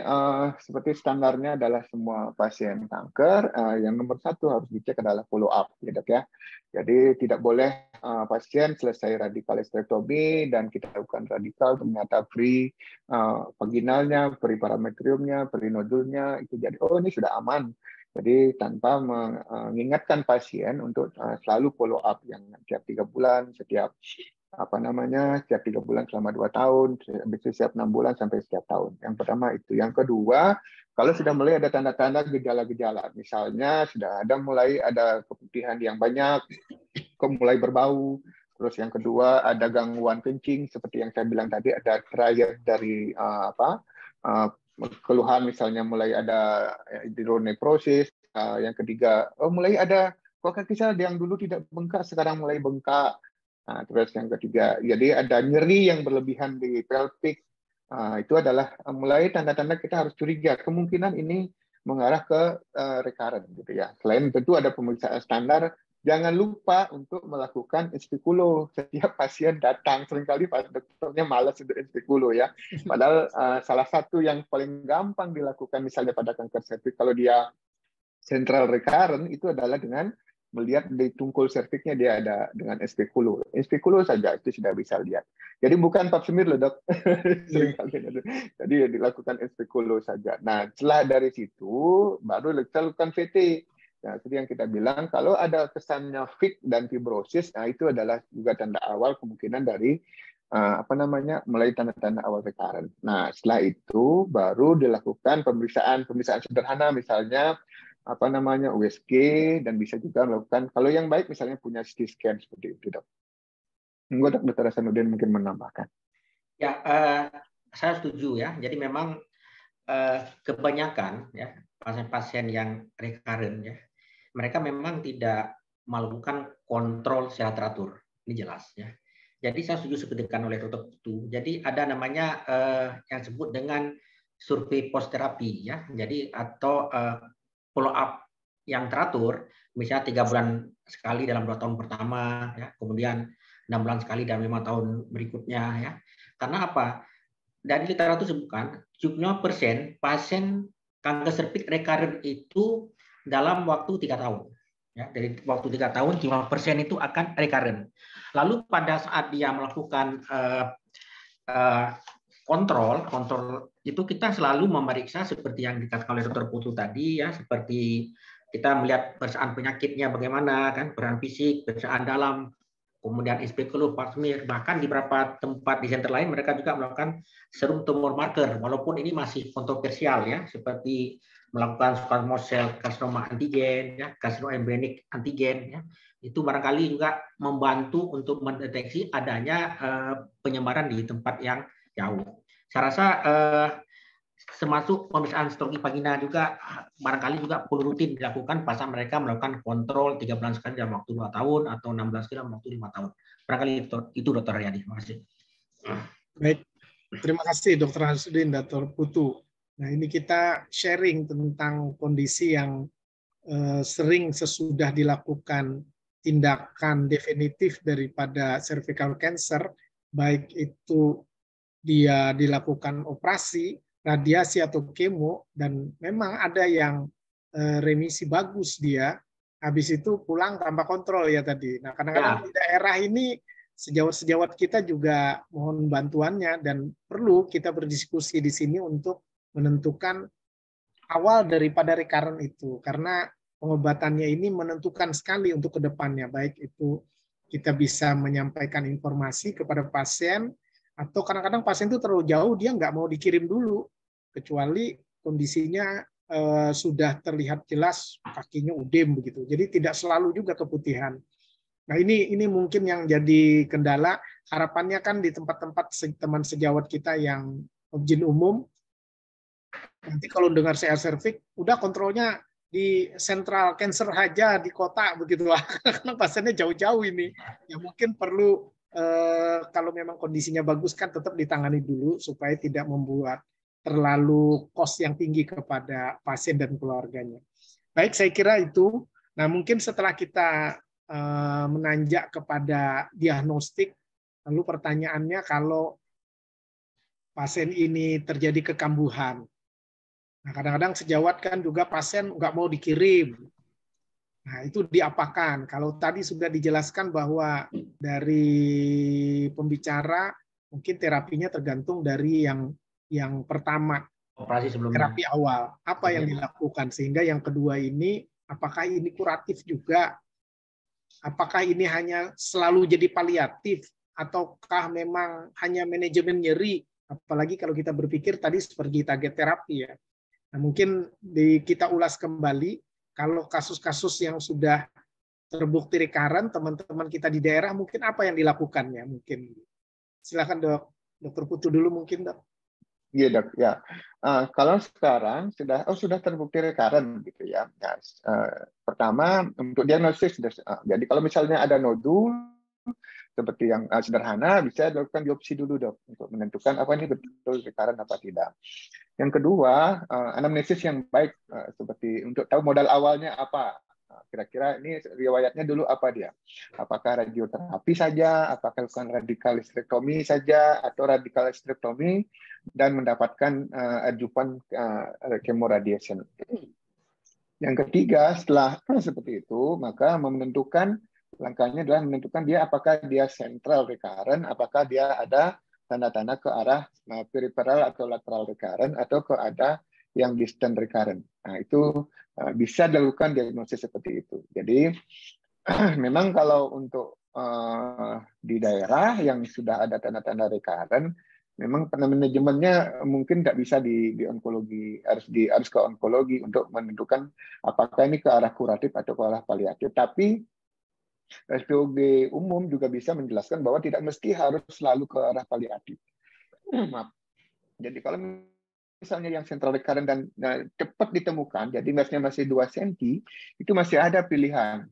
seperti standarnya adalah semua pasien kanker, yang nomor 1 harus dicek adalah follow up, ya dok ya. Jadi tidak boleh pasien selesai radikalistektomi dan kita lakukan radikal ternyata free vaginalnya, free parametriumnya, free nodulnya itu jadi ini sudah aman. Jadi tanpa mengingatkan pasien untuk selalu follow up yang setiap 3 bulan, setiap setiap 3 bulan selama 2 tahun, setiap 6 bulan sampai setiap tahun. Yang pertama itu. Yang kedua, kalau sudah mulai ada tanda-tanda gejala-gejala, misalnya sudah mulai ada keputihan yang banyak, mulai berbau, terus yang kedua ada gangguan kencing, seperti yang saya bilang tadi, ada triad dari keluhan, misalnya mulai ada hidronephrosis, yang ketiga, mulai ada kok kaki saya yang dulu tidak bengkak, sekarang mulai bengkak. Nah, terus yang ketiga, jadi ada nyeri yang berlebihan di pelvic. Itu adalah mulai tanda-tanda kita harus curiga. Kemungkinan ini mengarah ke recurrent, gitu ya. Selain tentu ada pemeriksaan standar, jangan lupa untuk melakukan spekulo setiap pasien datang. Seringkali dokternya malas untuk spekulo ya. Padahal salah satu yang paling gampang dilakukan misalnya pada kanker serviks kalau dia central recurrent itu adalah dengan melihat di tungkul serviknya dia ada dengan spekulo. Spekulo saja itu sudah bisa lihat. Jadi bukan pap smear loh dok. Jadi dilakukan spekulo saja. Nah setelah dari situ baru kita lakukan VT. Nah, seperti yang kita bilang kalau ada kesannya fit dan fibrosis, nah itu adalah juga tanda awal kemungkinan dari mulai tanda-tanda awal recurrent. Nah setelah itu baru dilakukan pemeriksaan sederhana misalnya USG dan bisa juga melakukan kalau yang baik misalnya punya CT scan seperti itu dok. Enggak Dr. Hasanuddin mungkin menambahkan. Ya, saya setuju ya. Jadi memang kebanyakan ya pasien-pasien yang recurrent ya, mereka memang tidak melakukan kontrol secara teratur. Ini jelas ya. Jadi saya setuju sebutkan oleh Dr. Putu. Jadi ada namanya yang disebut dengan survei post terapi ya. Jadi atau follow up yang teratur, misalnya 3 bulan sekali dalam 2 tahun pertama, ya, kemudian 6 bulan sekali dalam 5 tahun berikutnya, ya. Karena apa? Dari literatur disebutkan 70% pasien kanker serviks recurrent itu dalam waktu 3 tahun. Ya, dari waktu 3 tahun 5% itu akan recurrent. Lalu pada saat dia melakukan kontrol itu kita selalu memeriksa seperti yang dikatakan oleh Dr. Putu tadi ya, seperti kita melihat pemeriksaan penyakitnya bagaimana kan, peran fisik, pemeriksaan dalam, kemudian inspeksi pap smear, bahkan di beberapa tempat di center lain mereka juga melakukan serum tumor marker, walaupun ini masih kontroversial ya, seperti melakukan squamous cell carcinoma antigen, ya, carcinoma embryonic antigen, ya, itu barangkali juga membantu untuk mendeteksi adanya penyebaran di tempat yang jauh. Saya rasa termasuk pemeriksaan sitokin vagina juga barangkali juga perlu rutin dilakukan pas mereka melakukan kontrol 3 bulan sekali dalam waktu 2 tahun atau 16 kali dalam waktu 5 tahun. Barangkali itu Dr. Haryadi. Terima kasih. Baik, terima kasih Dr. Hasudin, Dr. Putu. Nah, ini kita sharing tentang kondisi yang sering sesudah dilakukan tindakan definitif daripada cervical cancer, baik itu dia dilakukan operasi, radiasi atau kemo, dan memang ada yang remisi bagus dia, habis itu pulang tanpa kontrol ya tadi. Nah, kadang-kadang di daerah ini sejawat-sejawat kita juga mohon bantuannya dan perlu kita berdiskusi di sini untuk menentukan awal daripada recurrent itu, karena pengobatannya ini menentukan sekali untuk kedepannya, baik itu kita bisa menyampaikan informasi kepada pasien, atau kadang-kadang pasien itu terlalu jauh, dia nggak mau dikirim dulu, kecuali kondisinya sudah terlihat jelas kakinya udem begitu. Jadi tidak selalu juga keputihan. Nah ini mungkin yang jadi kendala. Harapannya kan di tempat-tempat teman sejawat kita yang objin umum, nanti kalau dengar CR cervix, udah kontrolnya di sentral cancer aja di kota begitulah, karena pasiennya jauh-jauh ini. Ya mungkin perlu kalau memang kondisinya bagus kan tetap ditangani dulu supaya tidak membuat terlalu cost yang tinggi kepada pasien dan keluarganya. Baik, saya kira itu. Nah mungkin setelah kita menanjak kepada diagnostik, lalu pertanyaannya kalau pasien ini terjadi kekambuhan. Nah, kadang-kadang sejawat kan juga pasien nggak mau dikirim. Nah, itu diapakan? Kalau tadi sudah dijelaskan bahwa dari pembicara mungkin terapinya tergantung dari yang pertama, operasi sebelumnya. terapi awal. Apa yang dilakukan? Sehingga yang kedua ini, apakah ini kuratif juga? Apakah ini hanya selalu jadi paliatif? Ataukah memang hanya manajemen nyeri? Apalagi kalau kita berpikir tadi seperti target terapi ya. Nah, mungkin kita ulas kembali, kalau kasus-kasus yang sudah terbukti recurrent, teman-teman kita di daerah, mungkin apa yang dilakukannya? Mungkin. Silakan Dr. Putu dulu mungkin, Dok. Iya, Dok. Ya. Kalau sekarang sudah terbukti recurrent gitu ya. Nah, pertama untuk diagnosis, jadi kalau misalnya ada nodul seperti yang sederhana, bisa dilakukan biopsi dulu, Dok, untuk menentukan apa ini betul recurrent apa tidak. Yang kedua, anamnesis yang baik, seperti untuk tahu modal awalnya apa. Kira-kira ini riwayatnya dulu apa dia? Apakah radioterapi saja, apakah bukan radikal hysterektomi saja, atau radikal hysterektomi dan mendapatkan adjuvan chemoradiation. Yang ketiga, setelah seperti itu, maka menentukan langkahnya adalah menentukan dia apakah dia central recurrent, apakah dia ada tanda-tanda ke arah peripheral atau lateral recurrent, atau ke arah yang distant recurrent. Nah, itu bisa dilakukan diagnosis seperti itu. Jadi, memang kalau untuk di daerah yang sudah ada tanda-tanda recurrent, memang manajemennya mungkin nggak bisa di onkologi, harus ke onkologi untuk menentukan apakah ini ke arah kuratif atau ke arah paliatif. Tapi SPOG umum juga bisa menjelaskan bahwa tidak mesti harus selalu ke arah paliatif. Maaf. Jadi kalau misalnya yang central recurrent dan cepat ditemukan, jadi massnya masih 2 cm, itu masih ada pilihan.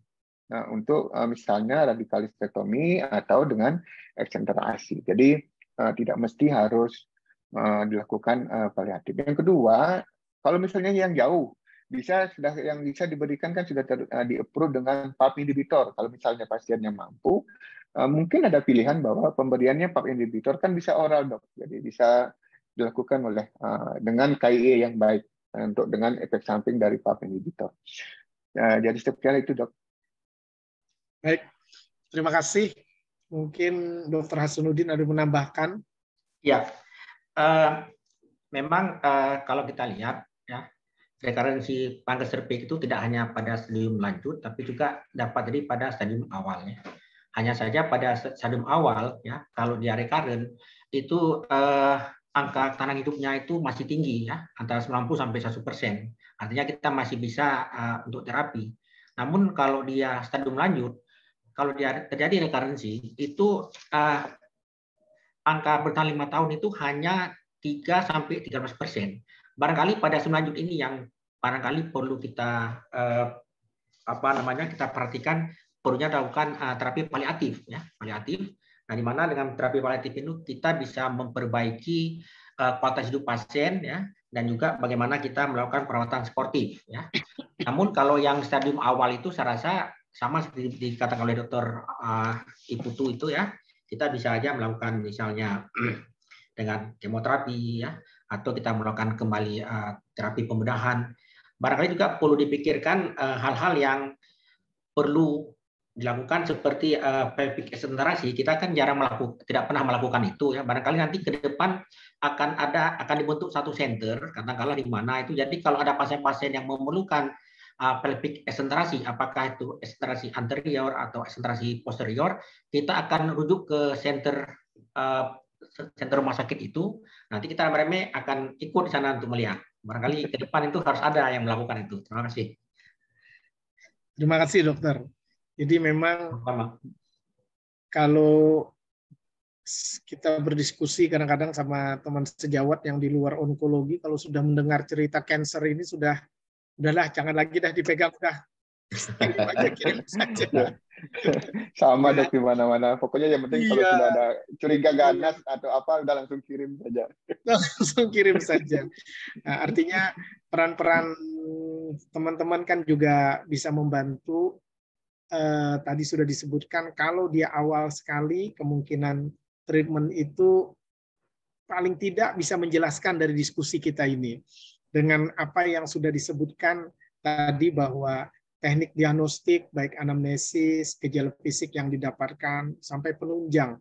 Nah, untuk misalnya radikal hysterektomi atau dengan eksenterasi. Jadi tidak mesti harus dilakukan paliatif. Yang kedua, kalau misalnya yang jauh, yang bisa diberikan kan sudah di-approve dengan PARP inhibitor. Kalau misalnya pasiennya mampu, mungkin ada pilihan bahwa pemberiannya PARP inhibitor kan bisa oral, Dok. Jadi bisa dilakukan oleh dengan KIE yang baik untuk dengan efek samping dari PARP inhibitor. Jadi seperti itu, Dok. Baik, terima kasih. Mungkin Dr. Hasanuddin ada menambahkan. Ya, memang kalau kita lihat ya, rekarensi pankreas cervix itu tidak hanya pada stadium lanjut, tapi juga dapat jadi pada stadium awal. Ya. Hanya saja pada stadium awal, ya, kalau dia recurrent itu angka tahanan hidupnya itu masih tinggi, ya, antara 90 sampai 100%. Artinya kita masih bisa untuk terapi. Namun kalau dia stadium lanjut, kalau dia terjadi rekarensi, itu angka bertahan 5 tahun itu hanya 3 sampai 13%. Barangkali pada selanjut ini yang barangkali perlu kita kita perhatikan, perlunya dilakukan terapi paliatif, ya, paliatif. Nah, di mana dengan terapi paliatif itu kita bisa memperbaiki kualitas hidup pasien, ya, dan juga bagaimana kita melakukan perawatan sportif, ya. Namun kalau yang stadium awal itu saya rasa sama seperti dikatakan oleh Dr. Iputu itu, ya, kita bisa aja melakukan misalnya dengan kemoterapi, ya, atau kita melakukan kembali terapi pembedahan. Barangkali juga perlu dipikirkan hal-hal yang perlu dilakukan seperti pelvic excentrasi. Kita kan tidak pernah melakukan itu, ya. Barangkali nanti ke depan akan dibentuk satu center, katakanlah di mana itu. Jadi kalau ada pasien-pasien yang memerlukan pelvic excentrasi, apakah itu excentrasi anterior atau excentrasi posterior, kita akan rujuk ke center rumah sakit itu. Nanti kita akan ikut di sana untuk melihat. Barangkali ke depan itu harus ada yang melakukan itu. Terima kasih. Terima kasih, dokter. Jadi memang kalau kita berdiskusi kadang-kadang sama teman sejawat yang di luar onkologi, kalau sudah mendengar cerita cancer ini udahlah, jangan lagi dah dipegang, udah kirim saja. Sama dok di mana-mana. Pokoknya yang penting kalau sudah ada curiga ganas atau apa, udah langsung kirim saja. Langsung kirim saja. Nah, artinya peran-peran teman-teman kan juga bisa membantu. Tadi sudah disebutkan kalau dia awal sekali, kemungkinan treatment itu paling tidak bisa menjelaskan dari diskusi kita ini. Dengan apa yang sudah disebutkan tadi bahwa teknik diagnostik, baik anamnesis, gejala fisik yang didapatkan, sampai penunjang.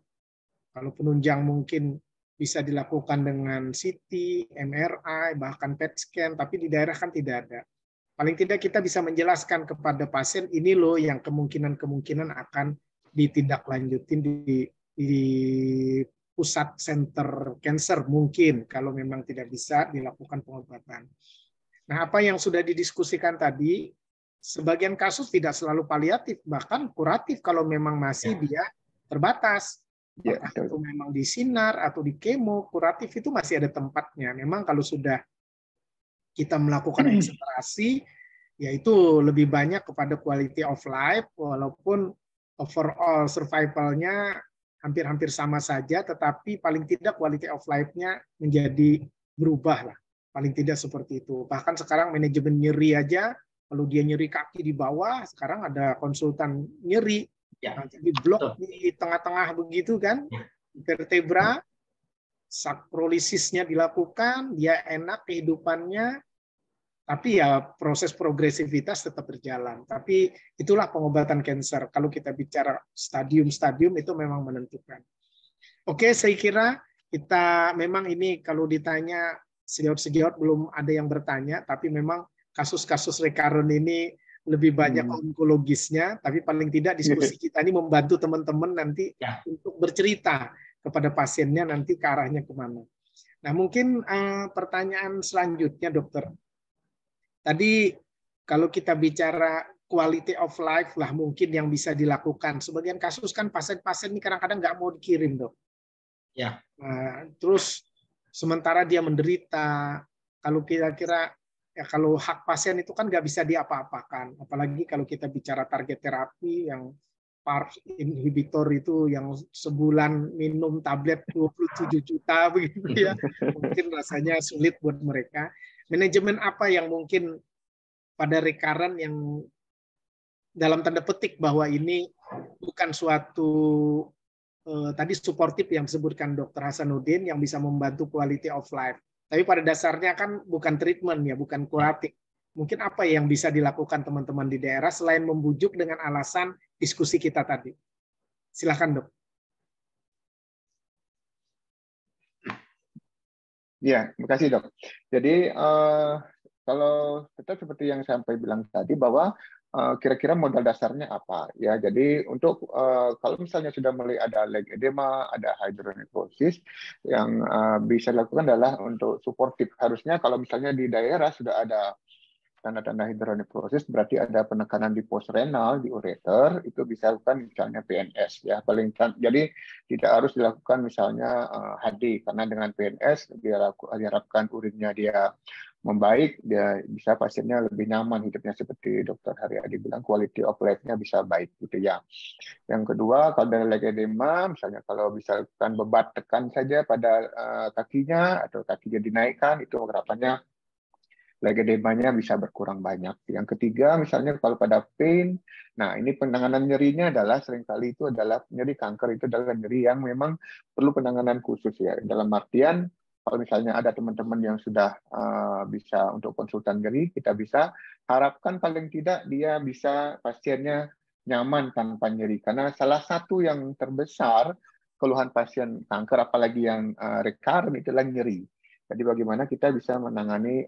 Kalau penunjang mungkin bisa dilakukan dengan CT, MRI, bahkan PET scan, tapi di daerah kan tidak ada. Paling tidak kita bisa menjelaskan kepada pasien, ini loh yang kemungkinan akan ditindaklanjutin di pusat center cancer mungkin, kalau memang tidak bisa dilakukan pengobatan. Nah, apa yang sudah didiskusikan tadi, sebagian kasus tidak selalu paliatif, bahkan kuratif kalau memang masih dia terbatas. Itu memang di sinar atau di kemo, kuratif itu masih ada tempatnya. Memang kalau sudah kita melakukan eksplorasi, yaitu lebih banyak kepada quality of life, walaupun overall survival-nya hampir-hampir sama saja, tetapi paling tidak quality of life-nya menjadi berubah lah. Paling tidak seperti itu. Bahkan sekarang manajemen nyeri aja, kalau dia nyeri kaki di bawah, sekarang ada konsultan nyeri, nanti di blok di tengah-tengah begitu kan, vertebra, sakrolisisnya dilakukan, dia enak kehidupannya, tapi ya proses progresivitas tetap berjalan. Tapi itulah pengobatan kanker. Kalau kita bicara stadium-stadium itu memang menentukan. Oke, saya kira kita memang ini kalau ditanya sejauh belum ada yang bertanya, tapi memang kasus-kasus recurrent ini lebih banyak onkologisnya, tapi paling tidak diskusi kita ini membantu teman-teman nanti untuk bercerita kepada pasiennya nanti ke arahnya kemana. Nah, mungkin pertanyaan selanjutnya, dokter. Tadi kalau kita bicara quality of life lah mungkin yang bisa dilakukan. Sebagian kasus kan pasien-pasien ini kadang-kadang nggak mau dikirim, dok. Ya. Nah, terus sementara dia menderita, kalau kira-kira ya kalau hak pasien itu kan nggak bisa diapa-apakan. Apalagi kalau kita bicara target terapi yang PARP inhibitor itu yang sebulan minum tablet 27 juta begitu ya. Mungkin rasanya sulit buat mereka. Manajemen apa yang mungkin pada recurrent yang dalam tanda petik bahwa ini bukan suatu tadi suportif yang disebutkan Dr. Hasanuddin yang bisa membantu quality of life. Tapi pada dasarnya kan bukan treatment ya, bukan kuratif. mungkin apa yang bisa dilakukan teman-teman di daerah selain membujuk dengan alasan diskusi kita tadi? Silakan, Dok. Ya, terima kasih, Dok. Jadi kalau kita seperti yang sampai bilang tadi bahwa kira-kira modal dasarnya apa ya. Jadi untuk kalau misalnya sudah mulai ada leg edema, ada hidronephrosis, yang bisa dilakukan adalah untuk suportif. Harusnya kalau misalnya di daerah sudah ada tanda-tanda hidronephrosis, berarti ada penekanan di pos renal, di ureter, itu bisa dilakukan misalnya PNS ya. Jadi tidak harus dilakukan misalnya HD, karena dengan PNS diharapkan urinnya dia membaik, dia bisa pasiennya lebih nyaman hidupnya, seperti Dr. Haryadi bilang, quality of life-nya bisa baik gitu ya. Yang kedua, kalau dari leg edema, misalnya kalau bisa lakukan bebat tekan saja pada kakinya atau kakinya dinaikkan, itu harapannya leg edemanya bisa berkurang banyak. Yang ketiga, misalnya kalau pada pain, nah ini penanganan nyerinya adalah seringkali itu adalah nyeri kanker, itu adalah nyeri yang memang perlu penanganan khusus ya. Dalam artian, kalau misalnya ada teman-teman yang sudah bisa untuk konsultan nyeri, kita bisa harapkan paling tidak dia bisa pasiennya nyaman tanpa nyeri. Karena salah satu yang terbesar keluhan pasien kanker, apalagi yang recurrent, itulah nyeri. Jadi bagaimana kita bisa menangani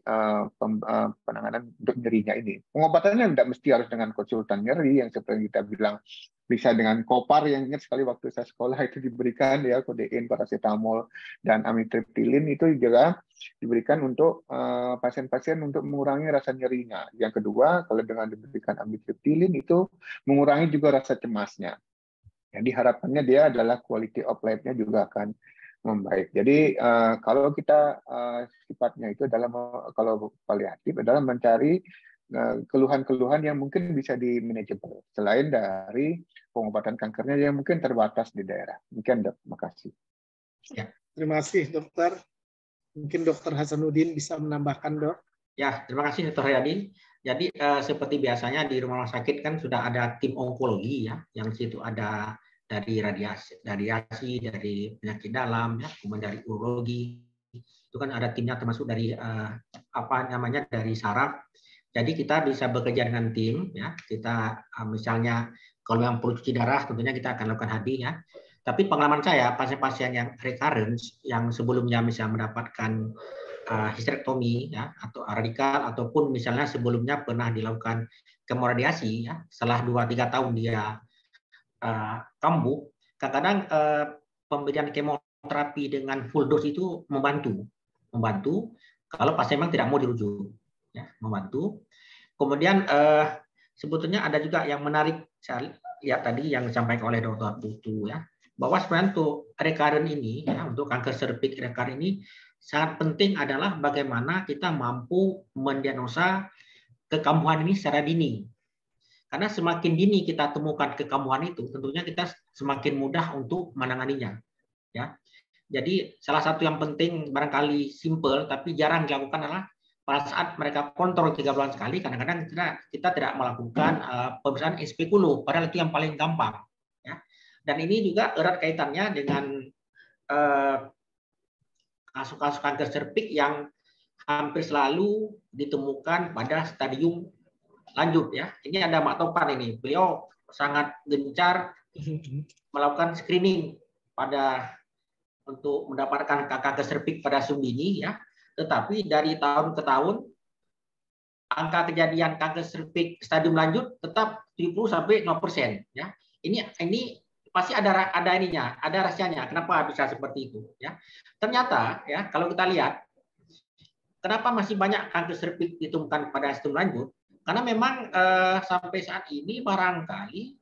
penanganan untuk nyerinya ini. Pengobatannya tidak mesti harus dengan konsultan nyeri, yang seperti kita bilang bisa dengan kopar, yang ingat sekali waktu saya sekolah itu diberikan ya, kodein, paracetamol, dan amitriptilin, itu juga diberikan untuk pasien-pasien untuk mengurangi rasa nyerinya. Yang kedua, kalau dengan diberikan amitriptilin itu mengurangi juga rasa cemasnya. Jadi harapannya dia adalah quality of life-nya juga akan membaik. Jadi kalau kita sifatnya itu dalam, kalau paliatif adalah mencari keluhan-keluhan yang mungkin bisa di manageable selain dari pengobatan kankernya yang mungkin terbatas di daerah. Demikian, Dok. Terima kasih. Ya, terima kasih, Dokter. Mungkin Dokter Hasanuddin bisa menambahkan, Dok. Ya, terima kasih, Dr. Haryadi. Jadi seperti biasanya di rumah sakit kan sudah ada tim onkologi ya, yang situ ada dari radiasi, dari penyakit dalam, ya, kemudian dari urologi, itu kan ada timnya, termasuk dari dari saraf. Jadi kita bisa bekerja dengan tim, ya. Kita misalnya kalau yang perlu cuci darah, tentunya kita akan lakukan HD ya. Tapi pengalaman saya, pasien-pasien yang recurrence, yang sebelumnya misalnya mendapatkan histerektomi ya, atau radikal, ataupun misalnya sebelumnya pernah dilakukan kemoradiasi ya, setelah 2-3 tahun dia kambuh, kadang-kadang pemberian kemoterapi dengan full dose itu membantu kalau pasien memang tidak mau dirujuk, ya, membantu. Kemudian sebetulnya ada juga yang menarik, saya lihat tadi yang disampaikan oleh Dr. Putu ya, bahwa sebenarnya untuk recurrent ini ya, untuk kanker serviks recurrent ini sangat penting adalah bagaimana kita mampu mendiagnosa kekambuhan ini secara dini. Karena semakin dini kita temukan kekambuhan itu, tentunya kita semakin mudah untuk menanganinya. Ya. Jadi salah satu yang penting, barangkali simple tapi jarang dilakukan adalah pada saat mereka kontrol 3 bulan sekali, kadang-kadang kita tidak melakukan pemeriksaan spekulo, padahal itu yang paling gampang. Ya. Dan ini juga erat kaitannya dengan kasus-kasus kanker serviks yang hampir selalu ditemukan pada stadium lanjut ya. Ini ada Mak Topan ini. Beliau sangat gencar melakukan screening untuk mendapatkan kanker serviks pada dini ya. Tetapi dari tahun ke tahun angka kejadian kanker serviks stadium lanjut tetap 70-50% ya. Ini pasti ada ininya, ada rahasianya. Kenapa bisa seperti itu ya? Ternyata ya, kalau kita lihat kenapa masih banyak kanker serviks ditemukan pada stadium lanjut? Karena memang sampai saat ini barangkali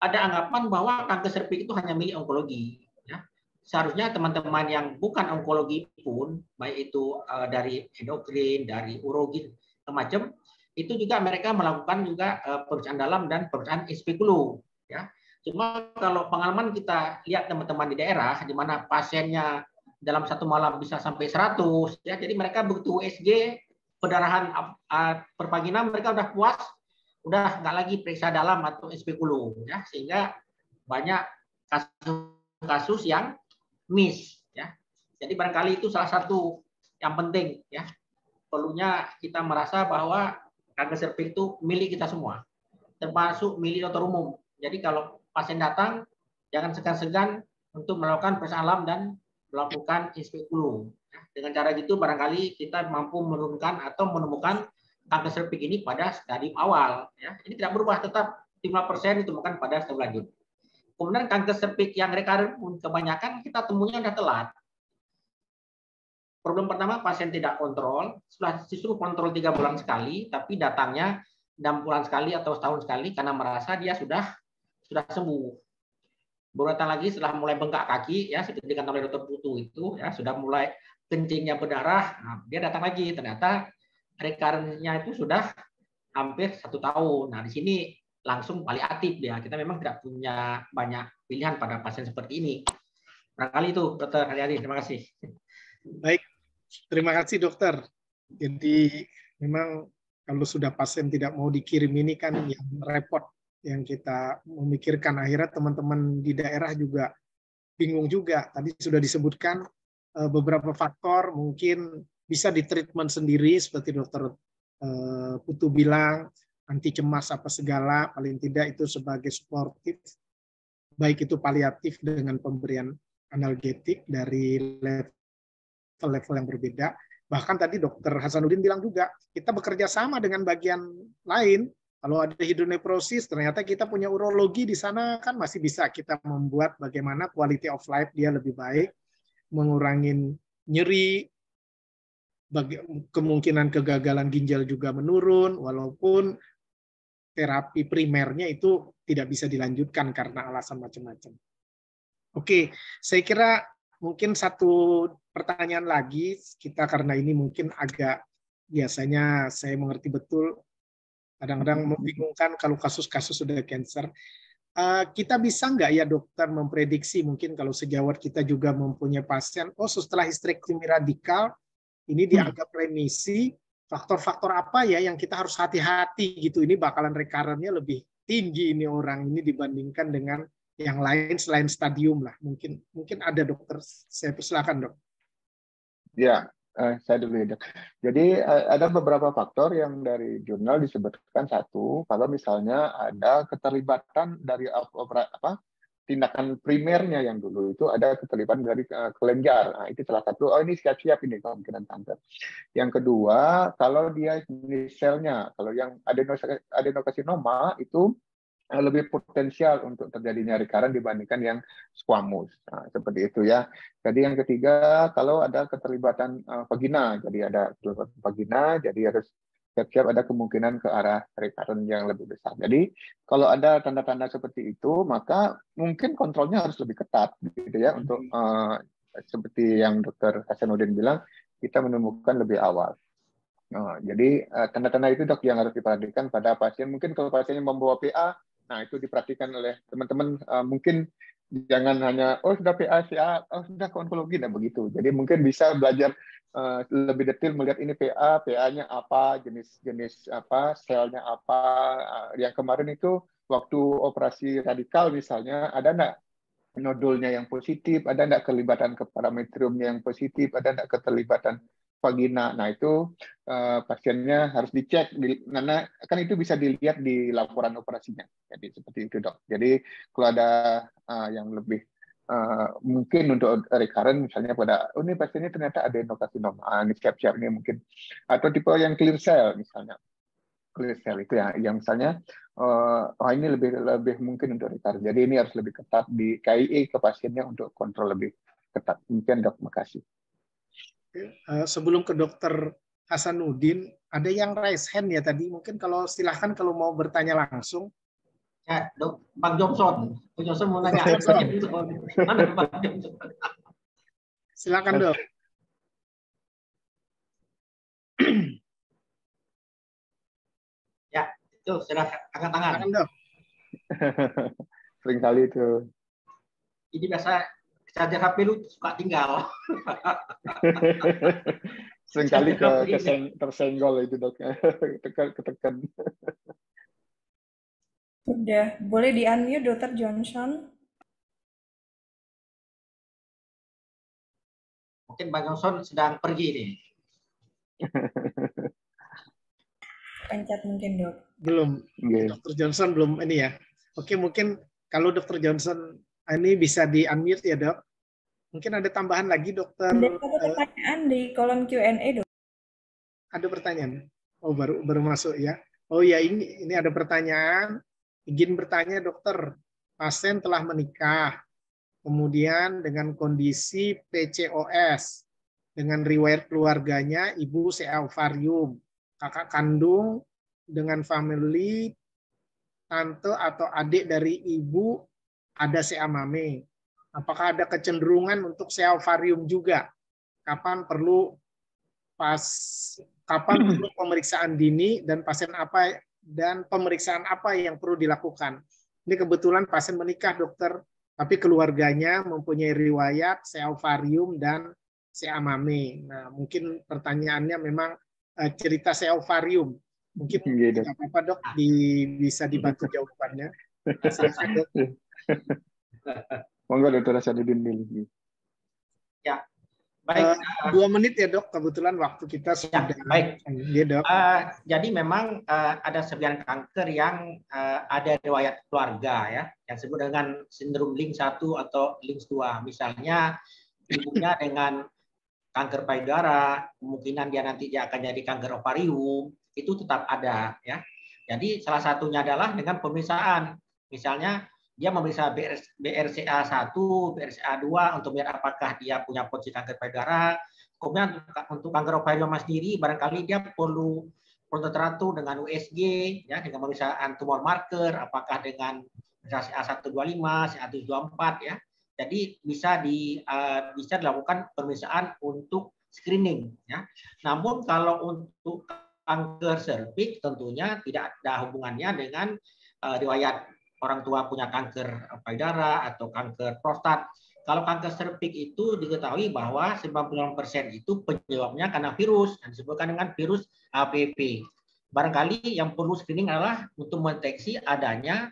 ada anggapan bahwa kanker serviks itu hanya milik onkologi. Ya. Seharusnya teman-teman yang bukan onkologi pun, baik itu dari endokrin, dari urologi, macam itu juga mereka melakukan juga pemeriksaan dalam dan pemeriksaan spekulo. Ya. Cuma kalau pengalaman kita lihat teman-teman di daerah, di mana pasiennya dalam satu malam bisa sampai 100, ya, jadi mereka begitu USG, perdarahan perpagina, mereka udah puas, udah nggak lagi periksa dalam atau spekulo ya, sehingga banyak kasus yang miss ya. Jadi barangkali itu salah satu yang penting ya, perlunya kita merasa bahwa kanker serviks itu milik kita semua, termasuk milik dokter umum. Jadi kalau pasien datang, jangan segan-segan untuk melakukan pemeriksaan alam dan melakukan inspeksi dulu. Dengan cara gitu barangkali kita mampu menurunkan atau menemukan kanker serviks ini pada stadium awal. Ya. Ini tidak berubah, tetap 5% ditemukan pada stadium lanjut. Kemudian kanker serviks yang recurrent kebanyakan kita temunya udah telat. Problem pertama, pasien tidak kontrol, setelah disuruh kontrol 3 bulan sekali, tapi datangnya 6 bulan sekali atau setahun sekali karena merasa dia sudah sembuh. Baru datang lagi setelah mulai bengkak kaki, ya seperti dikatakan oleh dokter Putu itu, ya sudah mulai kencingnya berdarah, nah, dia datang lagi, ternyata recurrent-nya itu sudah hampir 1 tahun. Nah di sini langsung paliatif dia. Kita memang tidak punya banyak pilihan pada pasien seperti ini. Barangkali itu, Dokter Haryadi. Terima kasih. Baik, terima kasih dokter. Jadi memang kalau sudah pasien tidak mau dikirim ini kan yang repot, yang kita memikirkan. Akhirnya teman-teman di daerah juga bingung juga. Tadi sudah disebutkan beberapa faktor, mungkin bisa ditreatment sendiri seperti dokter Putu bilang, anti cemas apa segala, paling tidak itu sebagai suportif, baik itu paliatif dengan pemberian analgetik dari level yang berbeda. Bahkan tadi dokter Hasanuddin bilang juga, kita bekerja sama dengan bagian lain. Kalau ada hidronefrosis, ternyata kita punya urologi di sana, kan masih bisa kita membuat bagaimana quality of life dia lebih baik, mengurangi nyeri, kemungkinan kegagalan ginjal juga menurun, walaupun terapi primernya itu tidak bisa dilanjutkan karena alasan macam-macam. Oke, saya kira mungkin satu pertanyaan lagi kita, karena ini mungkin agak, biasanya saya mengerti betul, kadang-kadang membingungkan kalau kasus-kasus sudah cancer. Kita bisa nggak ya dokter memprediksi, mungkin kalau sejawat kita juga mempunyai pasien, oh setelah histerektomi radikal, ini dianggap remisi, faktor-faktor apa ya yang kita harus hati-hati gitu, ini bakalan recurrent-nya lebih tinggi ini orang ini dibandingkan dengan yang lain selain stadium lah. Mungkin ada dokter, saya persilakan dok. Ya, saya dulu ya dok. Jadi ada beberapa faktor yang dari jurnal disebutkan. Satu, kalau misalnya ada keterlibatan dari tindakan primernya yang dulu itu ada keterlibatan dari kelenjar. Nah, itu salah satu. Oh ini siap-siap ini kemungkinan kanker. Yang kedua, kalau dia jenis selnya, kalau yang adenokarsinoma itu lebih potensial untuk terjadinya recurrent dibandingkan yang squamous. Nah, seperti itu ya. Jadi yang ketiga, kalau ada keterlibatan vagina, jadi ada keterlibatan vagina, jadi harus siap-siap ada kemungkinan ke arah recurrent yang lebih besar. Jadi kalau ada tanda-tanda seperti itu, maka mungkin kontrolnya harus lebih ketat, gitu ya, untuk seperti yang Dr. Hasanuddin bilang, kita menemukan lebih awal. Jadi tanda-tanda itu dok yang harus diperhatikan pada pasien. Mungkin kalau pasiennya membawa PA, nah itu diperhatikan oleh teman-teman. Mungkin jangan hanya sudah PA, sudah ke onkologi, dan begitu. Jadi mungkin bisa belajar lebih detail melihat ini PA-nya apa, jenis apa, selnya apa. Yang kemarin itu waktu operasi radikal misalnya, ada nggak nodulnya yang positif, ada nggak kelibatan ke parametriumnya yang positif, ada nggak keterlibatan vagina. Nah itu pasiennya harus dicek, karena kan itu bisa dilihat di laporan operasinya. Jadi seperti itu dok. Jadi kalau ada yang lebih mungkin untuk recurrent, misalnya pada ini pasiennya ternyata adenokarsinoma, ini siap-siap ini mungkin, atau tipe yang clear cell misalnya. Clear cell itu ya, yang misalnya ini lebih mungkin untuk recurrent. Jadi ini harus lebih ketat di KIE ke pasiennya untuk kontrol lebih ketat. Mungkin dok, makasih. Sebelum ke dokter Hasanuddin, ada yang raise hand ya tadi. Mungkin kalau silahkan kalau mau bertanya langsung. Ya, dok, Bang Johnson. Bang Johnson mau nanya. Mana Bang Johnson? Silakan dok. Ya, itu sudah angkat tangan. Silakan dok. Sering kali itu. Ini biasa charger HP lu suka tinggal. Seringkali tersenggol itu dok, ketekan. Udah, boleh di-unmute Dr. Johnson? Mungkin Bang Johnson sedang pergi nih. Pencet mungkin, Dok. Belum. Okay. Dr. Johnson belum ini ya. Oke, mungkin kalau Dr. Johnson ini bisa di-unmute ya, Dok. Mungkin ada tambahan lagi, Dokter. Ada satu pertanyaan di kolom Q&A, Dok. Ada pertanyaan. Oh, baru masuk ya. Oh ya, ini ada pertanyaan. Izin bertanya, Dokter. Pasien telah menikah, kemudian dengan kondisi PCOS, dengan riwayat keluarganya ibu CA ovarium, kakak kandung dengan family, tante atau adik dari ibu ada CA mame. Apakah ada kecenderungan untuk CA ovarium juga? Kapan perlu pemeriksaan dini dan pasien apa dan pemeriksaan apa yang perlu dilakukan? Ini kebetulan pasien menikah, Dokter, tapi keluarganya mempunyai riwayat CA ovarium dan CA mame. Nah, mungkin pertanyaannya memang cerita CA ovarium. Mungkin tidak apa-apa, Dok, bisa dibantu jawabannya. Silakan, Dok. Monggo, Dr. Hasanuddin dulu. Ya, baik. 2 menit ya, Dok. Kebetulan waktu kita sudah. Ya, baik. Ya, Dok. Jadi memang ada sebagian kanker yang ada riwayat keluarga ya, yang disebut dengan sindrom link 1 atau link 2. Misalnya ibunya dengan kanker payudara, kemungkinan dia akan jadi kanker ovarium, itu tetap ada ya. Jadi salah satunya adalah dengan pemeriksaan. Misalnya dia memeriksa BRCA1, BRCA2 untuk melihat apakah dia punya potensi kanker payudara. Kemudian untuk kanker ovarium sendiri barangkali dia perlu teratur dengan USG ya, dengan pemeriksaan tumor marker, apakah dengan CA125, CA124 ya. Jadi bisa dilakukan pemeriksaan untuk screening ya. Namun kalau untuk kanker serviks tentunya tidak ada hubungannya dengan riwayat orang tua punya kanker payudara atau kanker prostat. Kalau kanker serviks itu diketahui bahwa 96% itu penyebabnya karena virus, yang disebutkan dengan virus HPV. Barangkali yang perlu screening adalah untuk mendeteksi adanya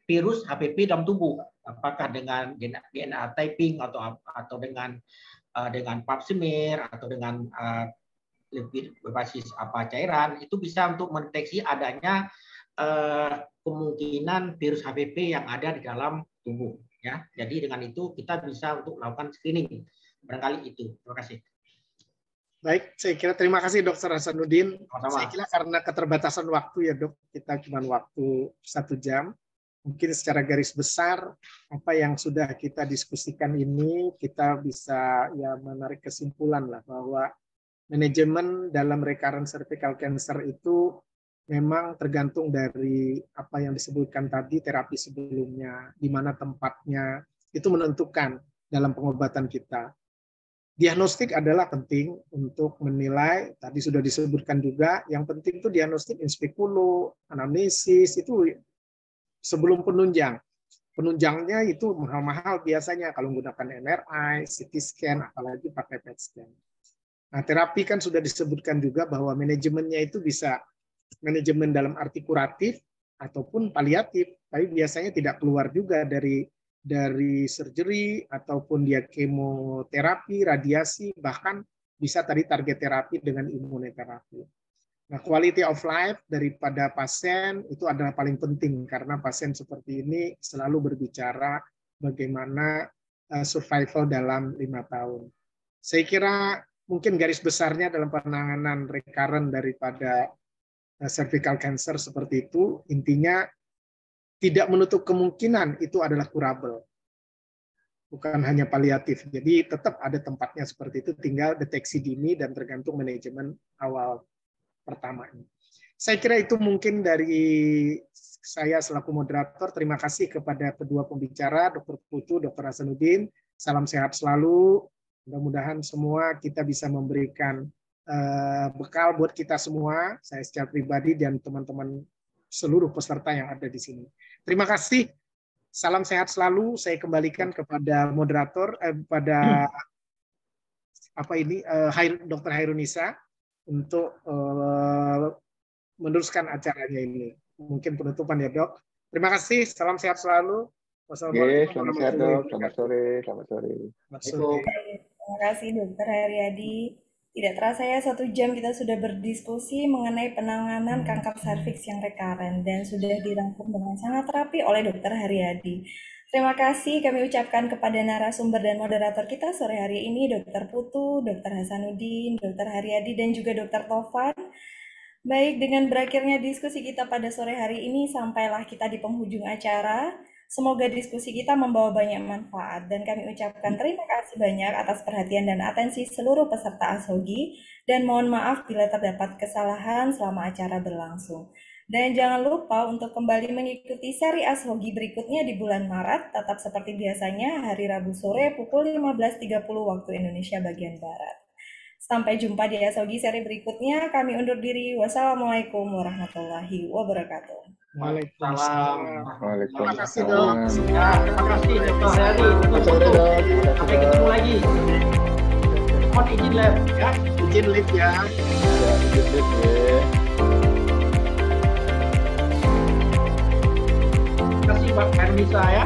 virus HPV dalam tubuh, apakah dengan DNA typing atau dengan pap smear atau dengan lipid berbasis cairan, itu bisa untuk mendeteksi adanya kemungkinan virus HPV yang ada di dalam tubuh ya. Jadi dengan itu kita bisa untuk melakukan screening. Barangkali itu. Terima kasih. Baik, saya kira terima kasih Dr. Hasanuddin. Sama-sama. Saya kira karena keterbatasan waktu ya, Dok, kita cuma waktu 1 jam. Mungkin secara garis besar apa yang sudah kita diskusikan ini kita bisa ya menarik kesimpulan lah bahwa manajemen dalam recurrent cervical cancer itu memang tergantung dari apa yang disebutkan tadi, terapi sebelumnya, di mana tempatnya, itu menentukan dalam pengobatan kita. Diagnostik adalah penting untuk menilai, tadi sudah disebutkan juga, yang penting itu diagnostik in speculo, anamnesis, itu sebelum penunjang. Penunjangnya itu mahal-mahal biasanya kalau menggunakan MRI, CT scan, apalagi pakai PET scan. Nah, terapi kan sudah disebutkan juga bahwa manajemennya itu bisa manajemen dalam arti kuratif ataupun paliatif, tapi biasanya tidak keluar juga dari surgery ataupun dia kemoterapi, radiasi, bahkan bisa tadi target terapi dengan imunoterapi. Nah, quality of life daripada pasien itu adalah paling penting karena pasien seperti ini selalu berbicara bagaimana survival dalam 5 tahun. Saya kira mungkin garis besarnya dalam penanganan recurrent daripada cervical cancer seperti itu, intinya tidak menutup kemungkinan itu adalah curable. Bukan hanya paliatif. Jadi tetap ada tempatnya seperti itu, tinggal deteksi dini dan tergantung manajemen awal pertama ini. Saya kira itu mungkin dari saya selaku moderator. Terima kasih kepada kedua pembicara, Dr. Putu, Dr. Hasanuddin. Salam sehat selalu. Mudah-mudahan semua kita bisa memberikan bekal buat kita semua, saya secara pribadi dan teman-teman seluruh peserta yang ada di sini. Terima kasih. Salam sehat selalu. Saya kembalikan kepada moderator, pada Dr. Hairunisa untuk meneruskan acaranya ini. Mungkin penutupan ya, Dok. Terima kasih. Salam sehat selalu. Wassalamualaikum warahmatullahi wabarakatuh. Selamat sore. Terima kasih, Dr. Haryadi. Tidak terasa ya, 1 jam kita sudah berdiskusi mengenai penanganan kanker serviks yang rekaren dan sudah dirangkum dengan sangat rapi oleh Dr. Haryadi. Terima kasih kami ucapkan kepada narasumber dan moderator kita sore hari ini, Dr. Putu, Dr. Hasanuddin, Dr. Haryadi, dan juga Dr. Tovan. Baik, dengan berakhirnya diskusi kita pada sore hari ini, sampailah kita di penghujung acara. Semoga diskusi kita membawa banyak manfaat, dan kami ucapkan terima kasih banyak atas perhatian dan atensi seluruh peserta ASHOGI, dan mohon maaf bila terdapat kesalahan selama acara berlangsung. Dan jangan lupa untuk kembali mengikuti seri ASHOGI berikutnya di bulan Maret, tetap seperti biasanya hari Rabu sore pukul 15.30 waktu Indonesia bagian Barat. Sampai jumpa di ASHOGI seri berikutnya. Kami undur diri. Wassalamualaikum warahmatullahi wabarakatuh. Waalaikumsalam. Waalaikumsalam. Terima kasih dok. Ya, terima kasih Dr. Haryadi. Sampai ketemu lagi. Mohon izin live ya. Izin live ya. Ya, izin live ya. Terima kasih Mbak Ernisa ya.